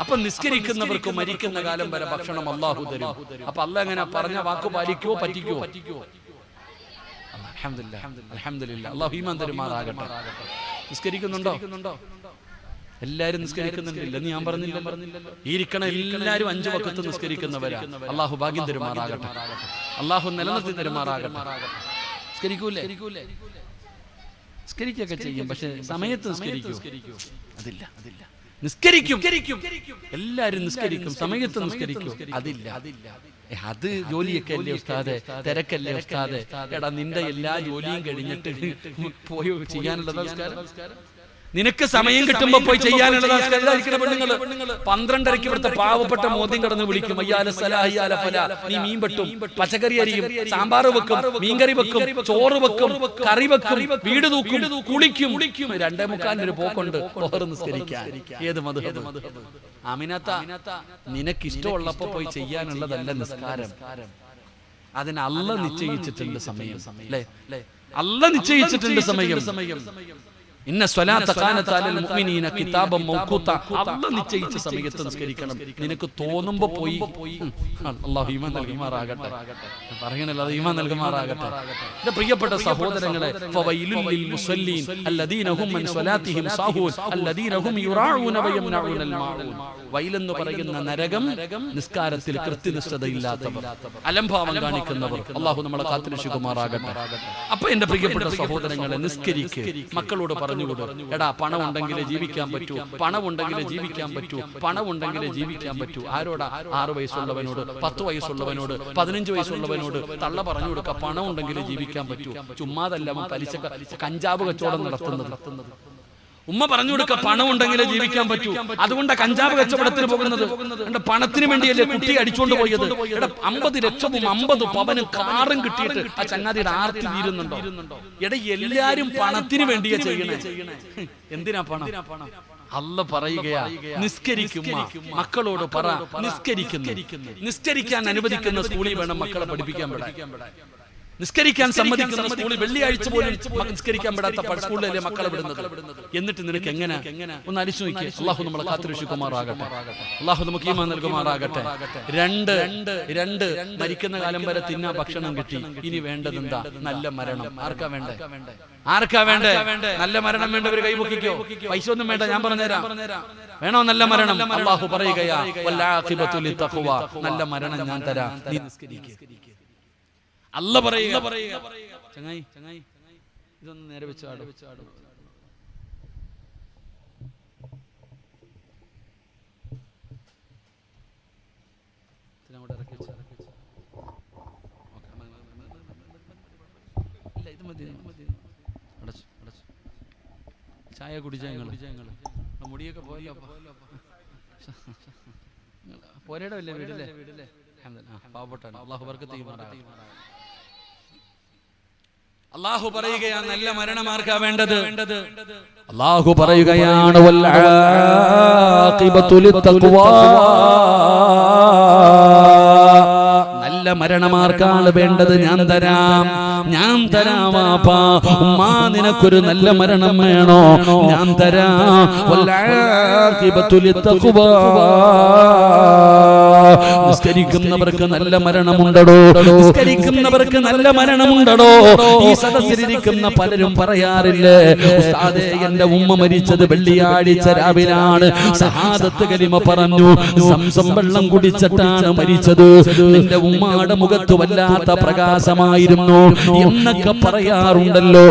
അപ്പൊ നിസ്കരിക്കുന്നവർക്ക് മരിക്കുന്ന കാലം വരെ ഭക്ഷണം അല്ലാഹു തരും. അപ്പൊ അല്ലാഹ് എങ്ങനെ പറഞ്ഞ വാക്ക് പാലിക്കുവോ പറ്റിക്കുവോ? അൽഹംദുലില്ലാഹ്, അല്ലാഹു ഈമാൻ തരുമാറാകട്ടെ. നിസ്കരിക്കുന്നുണ്ടോ? എല്ലാരും നിസ്കരിക്കുന്നുണ്ടല്ലോ, ഞാൻ പറഞ്ഞില്ലല്ലോ. ഇരിക്കണ എല്ലാരും 5 വഖത്ത് നിസ്കരിക്കുന്നവരാ. അല്ലാഹു ഭാഗ്യം തരുമാറാകട്ടെ, അല്ലാഹു നിലനിർത്തി തരുമാറാകട്ടെ. നിസ്കരിക്കൂലേ? നിസ്കരിക്കൊക്കെ ചെയ്യും, പക്ഷെ സമയത്ത് നിസ്കരിക്കൂ? അതില്ല. നിസ്കരിക്കും, എല്ലാരും നിസ്കരിക്കും, സമയത്ത് നിസ്കരിക്കും? അതില്ല. അത് ജോലിയൊക്കെ അല്ലേ ഉസ്താദെ, തിരക്കല്ലേ ഉസ്താദെ? എടാ, നിന്റെ എല്ലാ ജോലിയും കഴിഞ്ഞിട്ട് പോയി ചെയ്യാനുള്ള നമസ്കാരം നിനക്ക് സമയം കിട്ടുമ്പോ പോയി ചെയ്യാനുള്ള പെണ്ണുങ്ങള് 12:30 ഇവിടുത്തെ പാവപ്പെട്ട മോദ്യം കടന്ന് വിളിക്കും, അയ്യാല സലാ അയ്യാല ഫലാ. നീ മീൻ വെട്ടും, പച്ചക്കറി അരിയും, സാമ്പാർ വെക്കും, മീൻകറി വെക്കും, ചോറ് വെക്കും, കറി വെക്കും, വീട് തൂക്കും, കുളിക്കും. 2:45 പോക്കുണ്ട് ബഹർ നിസ്കരിക്കാൻ. ഏത് മദ്ഹബ്? ആമിനത്ത, നിനക്ക് ഇഷ്ടമുള്ളപ്പോ പോയി ചെയ്യാനുള്ളതല്ല നിസ്കാരം. അതിന് അല്ലാഹ് നിശ്ചയിച്ചിട്ടുണ്ട് സമയം, അല്ലേ? അല്ലാഹ് നിശ്ചയിച്ചിട്ടുണ്ട് സമയം. ഇന്ന സ്വലാത്ത കാനത അലൽ മുഅ്മിനീന കിതാബൻ മൗഖൂത. അല്ലാഹ് നിശ്ചയിച്ച സമയത്ത് നിസ്കരിക്കണം. നിനക്ക് തോന്നുമ്പോ പോയി. അല്ലാഹു ഈമാൻ നൽകുമാറാകട്ടെ. പറയണല്ലോ, അത് ഈമാൻ നൽകുമാറാകട്ടെ. എൻ്റെ പ്രിയപ്പെട്ട സഹോദരങ്ങളെ, ഫവൈലുൽ ലിൽ മുസല്ലീൻ അല്ലദീന ഹും മിൻ സ്വലാത്തിഹിം സാഹൂൻ അല്ലദീന ഹും യുറാഊന വയംനഊനൽ മാഊൻ. വൈലെന്ന് പറയുന്ന നരകം നിസ്കാരത്തിൽ കൃത്യനിഷ്ഠതയില്ലാത്തവർ, അലംഭാവം കാണിക്കുന്നവർ. അല്ലാഹു നമ്മളെ കാത്തുരക്ഷിക്കുമാറാകട്ടെ. അപ്പൊ എൻ്റെ പ്രിയപ്പെട്ട സഹോദരങ്ങളെ, നിസ്കരിക്ക്. മക്കളോട് പറഞ്ഞുകൊടു, എടാ, പണം ഉണ്ടെങ്കിലേ ജീവിക്കാൻ പറ്റൂ, പണം ഉണ്ടെങ്കിലേ ജീവിക്കാൻ പറ്റൂ, പണം ഉണ്ടെങ്കിലേ ജീവിക്കാൻ പറ്റൂ. ആരോടാ? 6 വയസ്സുള്ളവനോട്, 10 വയസ്സുള്ളവനോട്, 15 വയസ്സുള്ളവനോട് തള്ള പറഞ്ഞു കൊടുക്ക, പണം ഉണ്ടെങ്കിലേ ജീവിക്കാൻ പറ്റൂ. ചുമ്മാതല്ല അവൻ പലിശ കഞ്ചാവ് കച്ചവടം നടത്തുന്നത്. ഉമ്മ പറഞ്ഞു കൊടുക്ക, പണം ഉണ്ടെങ്കിലേ ജീവിക്കാൻ പറ്റൂ. അതുകൊണ്ട് കഞ്ചാവ് കച്ചവടത്തിന് പോകുന്നത്. പണത്തിന് വേണ്ടിയല്ലേ കുട്ടി അടിച്ചുകൊണ്ട് പോയത്? 50 ലക്ഷവും 50 പവനും കാറും കിട്ടിയിട്ട് ആ ചങ്ങാതിയുടെ ആർത്തി തീരുന്നുണ്ടോ? എല്ലാരും പണത്തിന് വേണ്ടിയാ ചെയ്യണേ. എന്തിനാ പണം? അല്ലാഹ് പറയുകയാ, നിസ്കരിക്കുമ്മ, മക്കളോട് പറ, നിസ്കരിക്കാൻ അനുവദിക്കുന്ന സ്കൂളിൽ വേണം മക്കളെ പഠിപ്പിക്കാൻ വിടാൻ. നിസ്കരിക്കാൻ സമ്മതിക്കുന്ന സ്കൂളിൽ വെള്ളിയാഴ്ച പോലും നിസ്കരിക്കാൻ പെടാത്ത സ്കൂളിലല്ലേ മക്കളെ വിടുന്നത്. എന്നിട്ട് നിനക്ക് എങ്ങനെ? ഒന്ന് അരിച്ചു നോക്കി. അല്ലാഹു നമ്മളെ കാത്തുരക്ഷിക്കുമാറാകട്ടെ. അല്ലാഹു നമുക്ക് ഈമാൻ നൽകുമാറാകട്ടെ. 2 മരിക്കുന്ന കാലം വരെ തിന്നാ ഭക്ഷണം കിട്ടി. ഇനി വേണ്ടതെന്താ? നല്ല മരണം. ആർക്കാ വേണ്ടേ? നല്ല മരണം വേണ്ടവർ കൈപൊക്കിക്കോ. പൈസ ഒന്നും വേണ്ട, ഞാൻ പറഞ്ഞുതരാം. വേണോ നല്ല മരണം? അല്ലാഹു പറയുകയാ, വൽആഖിബത്തു ലിത്തഖ്വ. നല്ല മരണം ഞാൻ തരാം, നീ നിസ്കരിക്കുക. അല്ലാഹ് പറയുക, ചങ്ങായി ഇതൊന്ന് നേരെ വെച്ച് ആടും. ചായ കുടിച്ച മുടിയൊക്കെ പോയല്ലോ. പോരേടല്ലേ വീടല്ലേ? പാവപ്പെട്ടാണ്. അല്ലാഹു ബർക്കത്ത് ചെയ്യുമാറാകട്ടെ. അല്ലാഹു പറയുകയാണ്, നല്ല മരണമാർക്കാ വേണ്ടത്? അല്ലാഹു പറയുകയാണ്, വൽആഖിബത്തു ലിത്തഖ്വാ. നല്ല മരണമാർക്കാണ് വേണ്ടത്? ഞാൻ തരാം വാപ്പാ. ഉമ്മാ, നിനക്കൊരു നല്ല മരണം വേണോ? ഞാൻ തരാം. വൽആഖിബത്തു ലിത്തഖ്വാ. നിസ്കരിക്കുന്നവർക്ക് നല്ല മരണമുണ്ടോ? നിസ്കരിക്കുന്നവർക്ക് നല്ല മരണമുണ്ടോ? ഈ സദസ്സിലിരിക്കുന്ന പലരും പറയാറില്ലേ, ഉസ്താദേ, എന്റെ ഉമ്മ മരിച്ചത് വെള്ളിയാഴ്ച രാവിലാണ്, ഷഹാദത്ത് കലിമ പറഞ്ഞു, സംസം വെള്ളം കുടിച്ചിട്ടാണ് മരിച്ചത്, നിന്റെ ഉമ്മയുടെ മുഖത്ത് വല്ലാത്ത പ്രകാശമായിരുന്നു എന്നൊക്കെ പറയാറുണ്ടല്ലോ.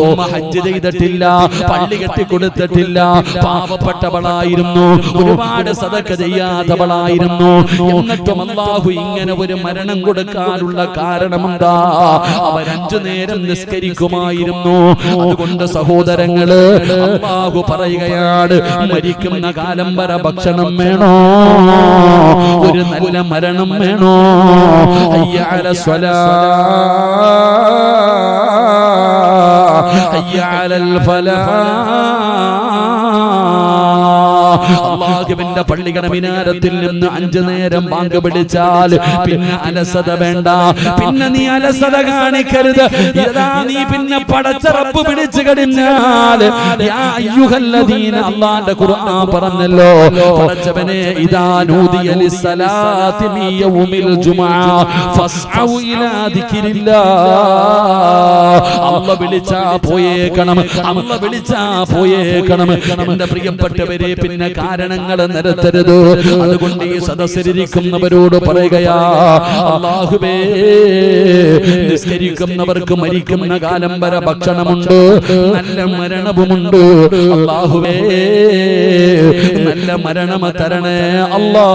ഉമ്മ ഹജ്ജ് ചെയ്തിട്ടില്ല, പള്ളി കെട്ടിക്കൊടുത്തിട്ടില്ല, പാവപ്പെട്ടവളായിരുന്നു, ഒരുപാട് സദഖ ചെയ്യാത്തവളായിരുന്നു. എന്നിട്ടും അല്ലാഹു ഇങ്ങനെ ഒരു മരണം കൊടുക്കാനുള്ള കാരണമെന്താ? അവർ 5 നേരം നിസ്കരിക്കുമായിരുന്നു. അതുകൊണ്ട് സഹോദരങ്ങള്, അല്ലാഹു പറയുകയാണ്, മരിക്കുന്ന കാലം വരെ ഭക്ഷണം വേണോ? ഒരു നല്ല മരണം വേണോ? ഹയ്യ അലസ് സ്വലാ ഹയ്യ അലൽ ഫലാഹ്. അല്ലാഹുവിന്റെ പള്ളിയുടെ മിനാരത്തിൽ നിന്ന് 5 നേരം ബാങ്ക് വിളിച്ചാൽ പിന്നെ അലസത വേണ്ട, പിന്നെ നീ അലസത കാണിക്കരുത്. ഇതാ നീ പിന്നെ പടച്ച റബ്ബ് പിടിച്ചു കഴിഞ്ഞാൽ യാ അയ്യുഹല്ലദീന, അല്ലാഹുവിന്റെ ഖുർആൻ പറഞ്ഞല്ലോ, പടച്ചവനെ ഇദാ നൂദിയ ലിസ്സലാത്തി മി യൗമിൽ ജുമുഅ ഫസ്ഔ ഇലാ ദിക്രില്ലാഹ്. അല്ലാഹ് വിളിച്ചാ പോയേക്കണം, അല്ലാഹ് വിളിച്ചാ പോയേക്കണം. എന്റെ പ്രിയപ്പെട്ടവരെ, പിന്നെ കാരണങ്ങൾ നിരത്തരുത്. അതുകൊണ്ട് ഈ സദസ്സിലിരിക്കുന്നവരോട് പറയുകയാ, അല്ലാഹുവേ, നിസ്കരിക്കുന്നവർക്ക് മരിക്കുന്ന കാലം വരെ ഭക്ഷണമുണ്ട്, നല്ല മരണവുമുണ്ട്. അല്ലാഹുവേ, നല്ല മരണം തരണേ അല്ലാ.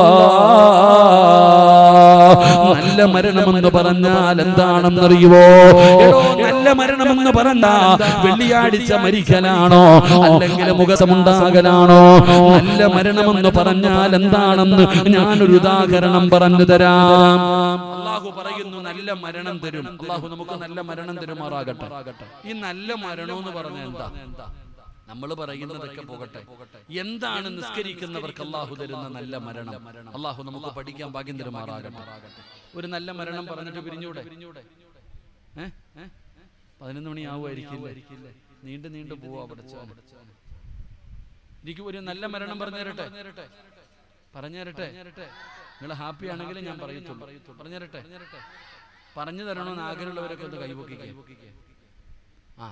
നല്ല മരണമെന്ന് പറഞ്ഞാൽ എന്താണെന്നറിയുവോ? നല്ല മരണമെന്ന് പറഞ്ഞാ വെള്ളിയാഴ്ച മരിക്കലാണോ, അല്ലെങ്കിൽ മുഖസമുണ്ടാകലാണോ? നല്ല മരണമെന്ന് പറഞ്ഞാൽ എന്താണെന്ന് ഞാനൊരു ഉദാഹരണം പറഞ്ഞു തരാം. അല്ലാഹു പറയുന്നു നല്ല മരണം തരും. അല്ലാഹു നമുക്ക് നല്ല മരണം തരുമാറാകട്ടെ. ഈ നല്ല മരണം എന്ന് പറഞ്ഞാൽ എന്താ? നമ്മൾ പറയുന്നതൊക്കെ പോകട്ടെ, എന്താണ് നിസ്കരിക്കുന്നവർക്ക് അല്ലാഹു തരുന്ന നല്ല മരണം? അല്ലാഹു നമുക്ക് പഠിക്കാൻ ഭാഗ്യം തരുമാറാകട്ടെ. ഒരു നല്ല മരണം പറഞ്ഞിട്ട് പിരിഞ്ഞൂടെ? 11 മണിയാവുമായിരിക്കില്ലേ? നീണ്ടു പോവാ പഠിച്ചാൽ. എനിക്ക് ഒരു നല്ല മരണം പറഞ്ഞു തരട്ടെ? നിങ്ങൾ ഹാപ്പി ആണെങ്കിൽ ഞാൻ പറയത്തുള്ളൂ. പറഞ്ഞു തരട്ടെ? പറഞ്ഞു തരണമെന്ന് ആഗ്രഹമുള്ളവരൊക്കെ ഒന്ന് കൈപൊക്കിക്കേ.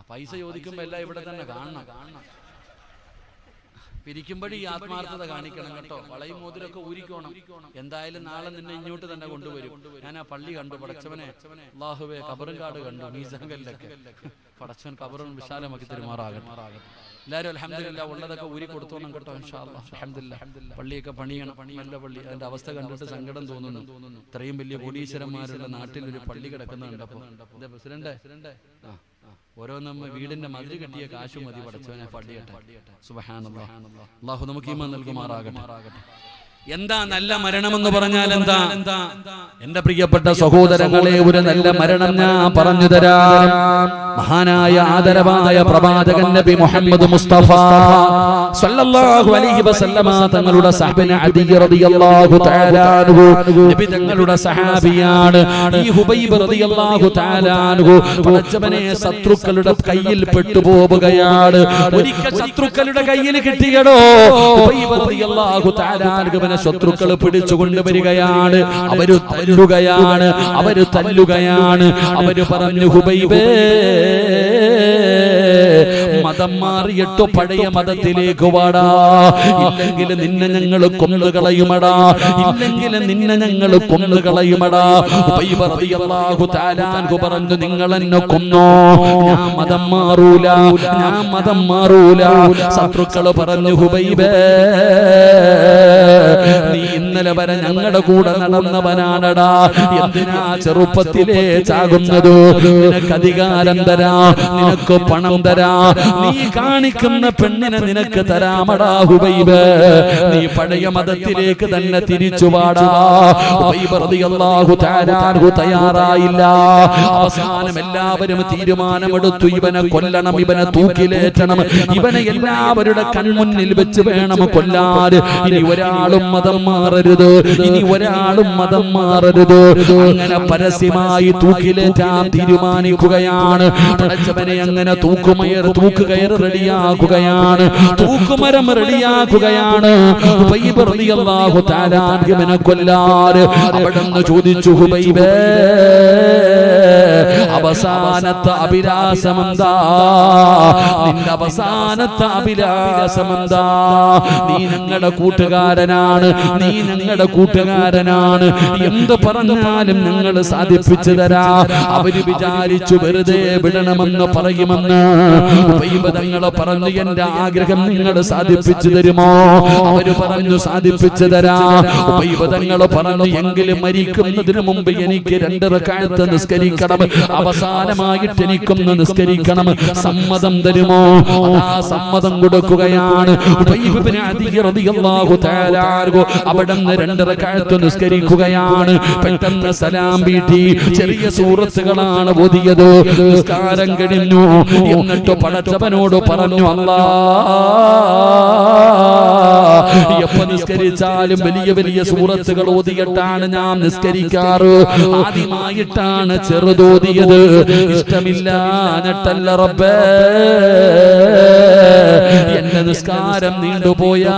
പൈസ ചോദിക്കുമ്പോ എല്ലാം ഇവിടെ തന്നെ കാണണം. പിരിക്കുമ്പോഴേ ഈ ആത്മാർത്ഥത കാണിക്കണം കേട്ടോ. വളയും മോതിരൊക്കെ ഊരിക്കോണം. എന്തായാലും നാളെ നിന്നെ ഇങ്ങോട്ട് തന്നെ കൊണ്ടുവരും. ഞാൻ ആ പള്ളി കണ്ടു, പടച്ചവനെ അല്ലാഹുവേ, കബറും കാട് കണ്ടു, മീസാങ്കല്ലൊക്കെ. പടച്ചവൻ കബറും വിശാലമാക്കി തരുമാറാകട്ടെ. എല്ലാവരും അൽഹംദുലില്ലാഹ് ഉള്ളതൊക്കെ ഊരി കൊടുത്തോണം കേട്ടോ. ഇൻഷാ അല്ലാഹ് അൽഹംദുലില്ലാഹ്. പള്ളിയൊക്കെ പണിയണം, നല്ല പള്ളി. അതിന്റെ അവസ്ഥ കണ്ടിട്ട് സങ്കടം തോന്നുന്നു. ഇത്രയും വലിയ കോടീശ്വരന്മാരുടെ നാട്ടിൽ ഒരു പള്ളി കിടക്കുന്നുണ്ടപ്പോ എന്താ പ്രസിഡന്റ്? ഓരോന്നും വീടിന്റെ മതിൽ കെട്ടിയ കാശു മതി പടച്ചവനെ പള്ളിയട്ടെ. സുബ്ഹാനല്ലാഹ്. അല്ലാഹു നമുക്ക് ഈമാൻ നൽകുമാറാകട്ടെ. എന്താ നല്ല മരണമെന്ന് പറഞ്ഞാൽ എന്താ? എന്റെ പ്രിയപ്പെട്ട സഹോദരങ്ങളെ, ഒരു നല്ല മരണം ഞാൻ പറഞ്ഞു തരാം. മഹാനായ ആദരവായ പ്രവാചകൻ നബി മുഹമ്മദ് മുസ്തഫ സല്ലല്ലാഹു അലൈഹി വസല്ലമ തങ്ങളുടെ സഹബന അദി റളിയല്ലാഹു തആല അൻഹു, നബി തങ്ങളുടെ സഹാബിയാണ്. ഈ ഹുബൈബ് റളിയല്ലാഹു തആല അൻഹു പടച്ചവനെ ശത്രുക്കളുടെ കയ്യിൽ പെട്ടുപോവുകയാണ്. ഒരിക്കൽ ശത്രുക്കളുടെ കയ്യിൽ കിട്ടിയടോ. ഹുബൈബ് റളിയല്ലാഹു തആല അൻഹുവിനെ ശത്രുക്കൾ പിടിച്ചുകൊണ്ടുവരികയാണ്. അവര് തല്ലുകയാണ്. അവര് പറഞ്ഞു, ഹുബൈബേ, മതം മാറിയിട്ട് പഴയ മതത്തിലേക്ക് വാടാ, ഇല്ലെങ്കിൽ നിന്നെ ഞങ്ങൾ കൊന്നുകളയുമടാ, ഹുബൈബ് റളിയല്ലാഹു തആല അൻഹു പറഞ്ഞു, നിങ്ങൾ എന്നെ കൊന്നോ, ഞാൻ മതം മാറൂല. ശത്രുക്കൾ പറഞ്ഞു, ഹുബൈബേ, നീ ഇന്നലെ വരെ ഞങ്ങളുടെ കൂടെ നടന്നവനാണടാ, എന്തിനാ ചെറുപ്പത്തിലേ ചാകുന്നത്? നിനക്ക് അധികാരം തരാ, നിനക്ക് പണം തരാ, നീ കാണിക്കുന്ന പെണ്ണിനെ നിനക്ക് തരാമടാ ഹുബൈബ്, നീ പഴയ മതത്തിലേക്ക് തന്നെ തിരിച്ചു വാടാ. ഹുബൈബ് റളിയല്ലാഹു തആല അൻഹു തയ്യാറായില്ല. അവസാനം എല്ലാവരും തീരുമാനമെടുത്തു, ഇവനെ കൊല്ലണം, ഇവനെ തൂക്കിലേറ്റണം, ഇവനെ എല്ലാവരുടെ കൺമുന്നിൽ വെച്ച് വേണം കൊല്ലാൻ. ഇനി ഒരാളും മതം മാറരുത്. അങ്ങനെ പരസ്യമായി തൂക്കിലേറ്റാൻ തീരുമാനിക്കുകയാണ്. പടച്ചവനെ അങ്ങനെ തൂക്കുകയർ റെഡിയാക്കുകയാണ്, തൂക്കുമരം റെഡിയാക്കുകയാണ്. ഹുബൈബ് റളിയല്ലാഹു തആല അൻഹുവിനെ കൊല്ലാൻ അവിടുന്ന് ചോദിച്ചു, ഹുബൈബേ, അവസാനത്തെ അഭിലാഷമെന്താ? നിന്റെ അവസാനത്തെ അഭിലാഷമെന്താ? നീ ഞങ്ങളുടെ കൂട്ടുകാരനാണ്, എന്ത് പറഞ്ഞാലും ഞങ്ങൾ സാധിപ്പിച്ചു തരാ. അവര് വിചാരിച്ചു വെറുതെ വിടണമെന്ന് പറയുമെന്ന്. ഹുബൈബ് തങ്ങളെ പറഞ്ഞു, എന്റെ ആഗ്രഹം നിങ്ങൾ സാധിപ്പിച്ചു തരുമോ? അവര് പറഞ്ഞു, സാധിപ്പിച്ചു തരാ. ഹുബൈബ് തങ്ങളെ പറഞ്ഞു, എങ്കിലും മരിക്കുന്നതിന് മുമ്പ് എനിക്ക് 2 റക്അത്ത് നിസ്കരിക്കണം, അവസാനമായിട്ട് എനിക്കൊന്ന് നിസ്കരിക്കണം, സമ്മതം തരുമോ? ആ സമ്മതം കൊടുക്കുകയാണ്. അവിടുന്ന് 2 റക്അത്ത് നിസ്കരിക്കുകയാണ്. പെട്ടെന്ന് സലാം വീട്ടി ചെറിയ സൂറത്തുകളാണ് ഓതിയത്. നിസ്കാരം കഴിഞ്ഞു. എന്നിട്ട് പടച്ചവനോട് പറഞ്ഞു, അല്ലാഹ് എപ്പോ നിസ്കരിച്ചാലും വലിയ വലിയ സൂറത്തുകൾ ഓതിയിട്ടാണ് ഞാൻ നിസ്കരിക്കാറ്. ആദ്യമായിട്ടാണ് ചെറുതോതിയത്. ഇഷ്ടമില്ല നട്ടല്ല റബ്ബേ, എന്റെ നിസ്കാരം നീണ്ടുപോയാ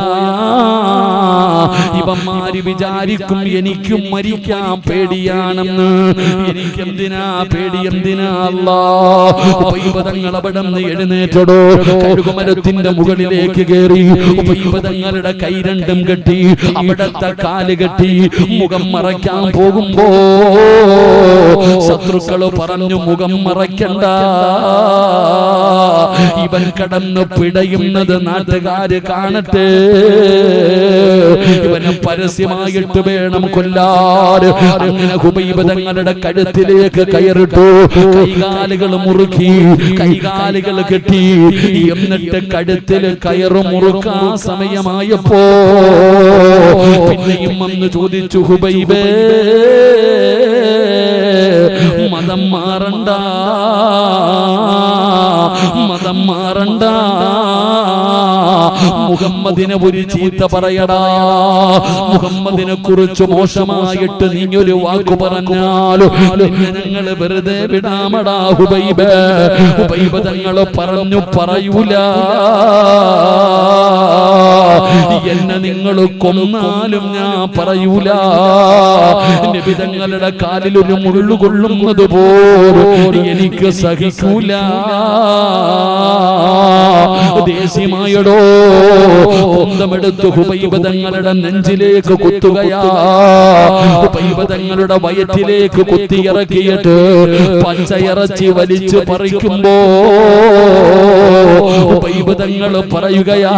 ഇവന്മാര് വിചാരിക്കും എനിക്കും മരിക്കാൻ പേടിയാണെന്ന്. എനിക്കെന്തിനാ പേടി, എന്തിനാ? അല്ലാഹ് തങ്ങൾ അവിടെ നിന്ന് എഴുന്നേറ്റടോ. കഴുകുമരത്തിന്റെ മുകളിലേക്ക് കയറി തങ്ങളുടെ കൈ രണ്ടും കെട്ടി അവിടത്തെ കാല് കെട്ടി മുഖം മറയ്ക്കാൻ പോകുമ്പോ ശത്രുക്കള് പറഞ്ഞു, മുഖം മറയ്ക്കണ്ട, ഇവൻ കടന്നു പിടയുന്നത് നാട്ടുകാര് കാണട്ടെ, ഇവനെ പരസ്യമായിട്ട് വേണം കൊല്ലാറ്. അങ്ങനെ ഹുബൈബ് തങ്ങളുടെ കഴുത്തിലേക്ക് കയറിട്ടു. കൈകാലുകൾ മുറുക്കി, കൈകാലുകൾ കെട്ടി. എന്നിട്ട് കഴുത്തിൽ കയറ് മുറുക്കാൻ സമയമായപ്പോ പിന്നെയും വന്ന് ചോദിച്ചു, ഹുബൈബേ മതം മാറണ്ട, മതം മാറണ്ട, മുഹമ്മദിനെ ഒരു ചീത്ത പറയടാ, മുഹമ്മദിനെ കുറിച്ച് മോശമായിട്ട് നീ ഒരു വാക്കു പറഞ്ഞാലോ നിന്നെ ഞങ്ങൾ വെറുതെ വിടാമടാ ഹുബൈബ്. ഹുബൈബ് തങ്ങൾ പറഞ്ഞു, പറയൂല, എന്നെ നിങ്ങൾ കൊന്നാലും ഞാൻ പറയൂല. നബി തങ്ങളുടെ കാലിൽ ഒരു മുള്ളു കൊള്ളുന്നത് പോലും എനിക്ക് സഹിക്കൂല. ദേശീയമായടോ സ്വന്തമെടുത്ത് ഹുബൈബ് തങ്ങളുടെ നെഞ്ചിലേക്ക് കുത്തുകയാ. ഹുബൈബ് തങ്ങളുടെ വയറ്റിലേക്ക് കുത്തിയിറക്കിയിട്ട് പച്ചയിറച്ചി വലിച്ചു പറിക്കുമ്പോ ഹുബൈബ് തങ്ങൾ പറയുകയാ,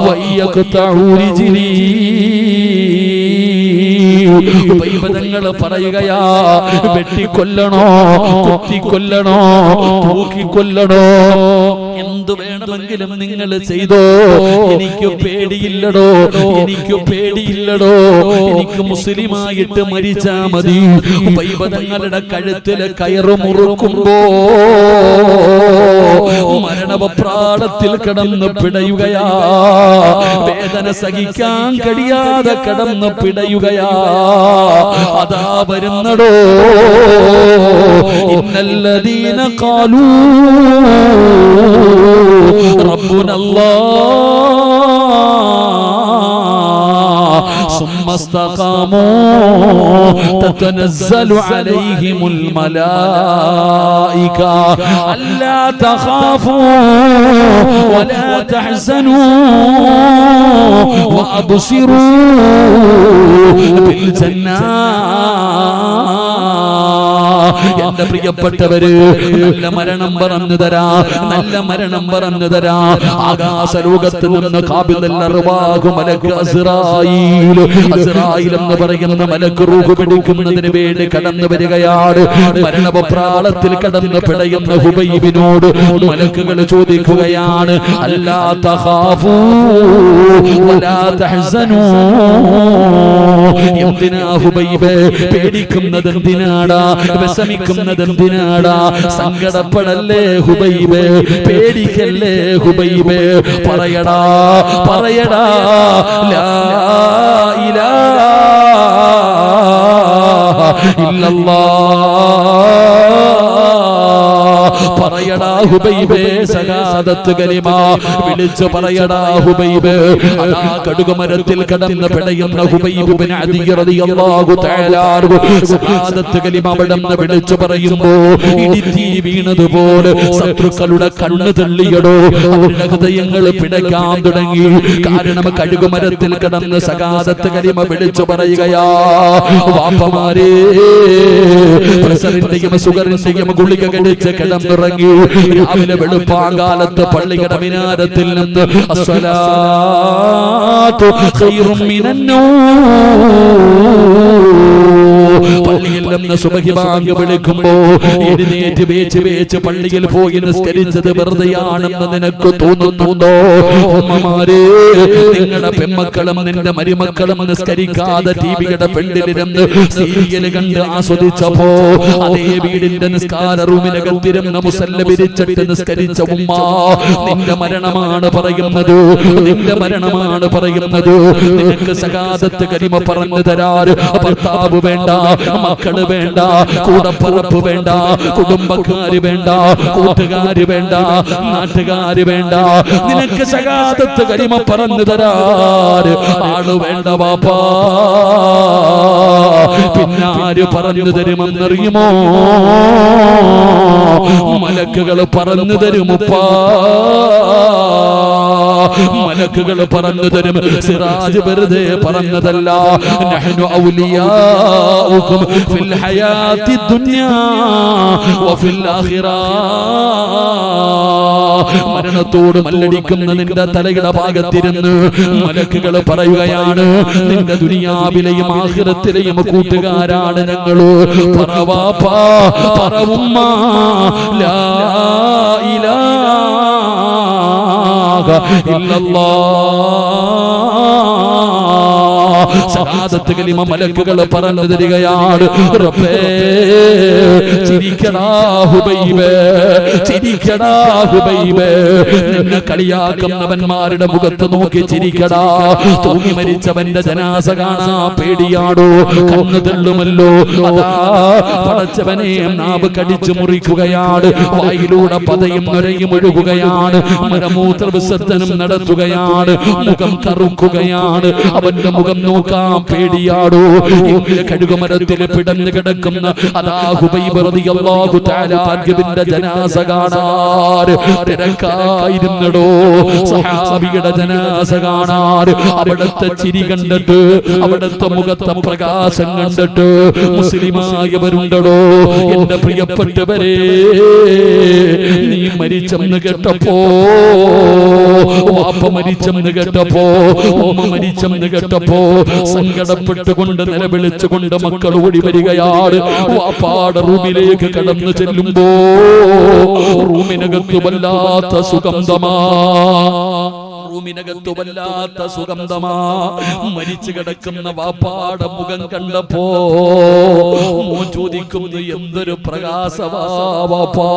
വയ്യഖ്തഉരിജിലി. ഹുബൈബ് തങ്ങൾ പറയുകയാ, വെട്ടിക്കൊല്ലണോ, കുത്തിക്കൊല്ലണോ, തൂക്കിക്കൊല്ലണോ, എന്തു വേണമെങ്കിലും നിങ്ങൾ ചെയ്തോ, എനിക്ക് പേടിയില്ലടോ, എനിക്ക് പേടിയില്ലടോ, എനിക്ക് മുസ്ലിമായിട്ട് മരിച്ചാ മതി. ഹുബൈബ് തങ്ങളുടെ കഴുത്തിലെ കയറ് മുറുക്കുമ്പോ മരണപ്രാളത്തിൽ കിടന്ന് പിടയുകയാ. വേദന സഹിക്കാൻ കഴിയാതെ കിടന്ന് പിടയുകയാ. അതാ വരുന്നടോ, ഇന്നല്ലദീന ഖാലൂ റബ്ബുനല്ലാഹ് ثم استقاموا تتنزل عليهم الملائكة ألا تخافوا ولا تحزنوا وأبصروا بالجنة. എന്റെ പ്രിയപ്പെട്ടവര്, നല്ല മരണം പറഞ്ഞു തരാ, നല്ല മരണം പറഞ്ഞു തരാ. ആകാശലോകത്ത് നിന്ന് ഖാബിദുൽ അർവാഹ് മലക്ക് അസ്റായീൽ, അസ്റായീൽ എന്ന് പറയുന്ന മലക്ക് റൂഹ് പിടിക്കുന്നതിന് വേണ്ടി കടന്നു വരികയാണ്. മരണപ്രാളത്തിൽ കടന്ന് പിടയുന്ന ഹുബൈബിനോട് മലക്കുകൾ ചോദിക്കുകയാണ്, അല്ലാ തഖാഫൂ വലാ തഹ്സനൂ. എന്തിനാ ഹുബൈബ് പേടിക്കുന്നത്? എന്തിനാടാ വിഷമിക്കുന്നത്? എന്തിനാടാ? സങ്കടപ്പെടല്ലേ ഹുബൈബ്, പേടിക്കല്ലേ ഹുബൈബ്. പറയടാ, പറയടാ, ലാ ഇലാഹ ഇല്ലല്ലാഹ്. പറയടാ ഹുബൈബേ, ശഹാദത്ത് കലിമ വിളിച്ചു പറയടാ ഹുബൈബ്. അതാ കടുകുമരത്തിൽ കടന്ന് പിടയുന്ന ഹുബൈബ് ഇബ്നു അദി റളിയല്ലാഹു തആല അൻഹു ശഹാദത്ത് കലിമ അവിടുന്ന് വിളിച്ചു പറയുമ്പോ ഇടിത്തീ വീണതുപോലെ ശത്രുക്കളുടെ കണ്ണ് തള്ളിയടോ. അവരുടെ ഹൃദയങ്ങൾ പിടയ്ക്കാൻ തുടങ്ങി. കാരണം കടുകുമരത്തിൽ കടന്ന് ശഹാദത്ത് കലിമ വിളിച്ചു പറയുകയാ. വാപ്പമാരേ, പ്രഷറിന്റെയും ഷുഗറിന്റെയും ഗുളിക കഴിച്ച് കിടന്നിറങ്ങി. രാവിലെ വെളുപ്പാങ്കാലത്ത് പള്ളിയുടെ മിനാരത്തിൽ നിന്ന് അസ്സലാത്തു ഖൈറും മിനന്നൗം, പള്ളിയിൽ നിന്ന് സുബഹി ബാങ്ക് വിളിക്കുമ്പോ എഴുന്നേറ്റ് വേച്ച് പള്ളിയിൽ പോയി നിസ്കരിച്ചത് വെറുതെയാണെന്ന് നിനക്ക് തോന്നുന്നുണ്ടോ? ഉമ്മമാരെ, നിങ്ങളുടെ പെൺമക്കളും നിന്റെ മരുമക്കളും നിസ്കരിക്കാതെ ടിവിയുടെ പെണ്ണിലിരുന്ന് സീരിയൽ കണ്ട് ആസ്വദിച്ചപ്പോ അതേ വീടിന്റെ നിസ്കാര റൂമിനകത്തിരുന്ന് മുസല്ല വിരിച്ചിട്ട് നിസ്കരിച്ച ഉമ്മ, നിന്റെ മരണമാണ് പറയുന്നത്, നിന്റെ മരണമാണ് പറയുന്നത്. നിനക്ക് സകാദത്ത് കരിമ പറഞ്ഞു തരാറ് ഭർത്താവ് വേണ്ട, മക്കള് വേണ്ട, കൂടപ്പുറപ്പ് വേണ്ട, കുടുംബക്കാര് വേണ്ട, കൂട്ടുകാര് വേണ്ട, നാട്ടുകാര് വേണ്ട. നിനക്ക് സകാദത്ത് കരിമ പറഞ്ഞു തരാറ് ആള് വേണ്ട വാപ്പാ. പിന്നാര് പറഞ്ഞു തരുമെന്നറിയുമോ? മലക്കുകൾ പറഞ്ഞു തരുമുപ്പാ, മലക്കുകൾ പറഞ്ഞു തരും. സിറാജ് വെറുതെ പറഞ്ഞതല്ല. നഹ്നു ഔലിയാഉകും ഫിൽ ഹയാത്തി ദുനിയാ വഫിൽ ആഖിറ. മരണത്തോട് മല്ലടിക്കുന്ന നിന്റെ തലയുടെ ഭാഗത്തിരുന്ന് മലക്കുകൾ പറയുകയാണ്, നിന്റെ ദുനിയാവിലെയും ആഖിറത്തിലെയും കൂട്ടുകാരാണ് ഞങ്ങള്. പറവാപ്പാ, പറവുമ്മ, ലാ ഇലാഹ ഇല്ലല്ലാഹ്. സഹാദത്ത് കലിമ മലക്കുകൾ പറഞ്ഞു തരികയാണ്. റബ്ബേ, ചിരിക്കടാ ഹുബൈബേ, ചിരിക്കടാ ഹുബൈബേ. നിന്നെ കളിയാക്കുന്നവന്മാരുടെ മുഖത്ത് നോക്കി ചിരിക്കടാ. തൂങ്ങി മരിച്ചവന്റെ ജനാസ കാണാ പേടിയാടോ, കണ്ണു തള്ളുമല്ലോ. അതാ പടച്ചവനെ നാവ് കടിച്ചു മുറിക്കുകയാണ്, വായിലൂടെ പതയും നുരയും ഒഴുകുകയാണ്, മലമൂത്ര വിസർജനം നടത്തുകയാണ്, മുഖം കറുക്കുകയാണ്. അവന്റെ മുഖം നോക്കാൻ പേടിയാടോ. ഇങ്ങനെ കഴുകുമരത്തിൽ പിടഞ്ഞു കിടക്കുന്ന അതാ ഹുബൈബ് റളിയല്ലാഹു തആല അൻഹുവിന്റെ ജനാസ കാണാൻ തിരക്കായിരുന്നടോ. സഹാബിയുടെ ജനാസ കാണാൻ അവിടുത്തെ ചിരി കണ്ടിട്ട്, അവിടുത്തെ മുഖത്തെ പ്രകാശം കണ്ടിട്ട് മുസ്ലിമായവരുണ്ടടോ. എന്റെ പ്രിയപ്പെട്ടവരെ, നീ മരിച്ചെന്ന് കേട്ടപ്പോ, വാപ്പ മരിച്ചെന്ന് കേട്ടപ്പോ, ഉമ്മ മരിച്ചെന്ന് കേട്ടപ്പോ സങ്കടപ്പെട്ടുകൊണ്ട് നിലവിളിച്ചുകൊണ്ട് മക്കൾ ഓടി വരികയാണ്. വാപ്പാടെ റൂമിലേക്ക് കടന്നു ചെല്ലുമ്പോ റൂമിനകത്ത് വല്ലാത്ത സുഗന്ധമാ, റൂമിനകത്ത് വല്ലാത്ത സുഗന്ധമാ. മരിച്ചു കിടക്കുന്ന വാപ്പാടെ മുഖം കണ്ടപ്പോ മോൻ ചോദിക്കുന്നു, എന്തൊരു പ്രകാശവാ വാപ്പാ,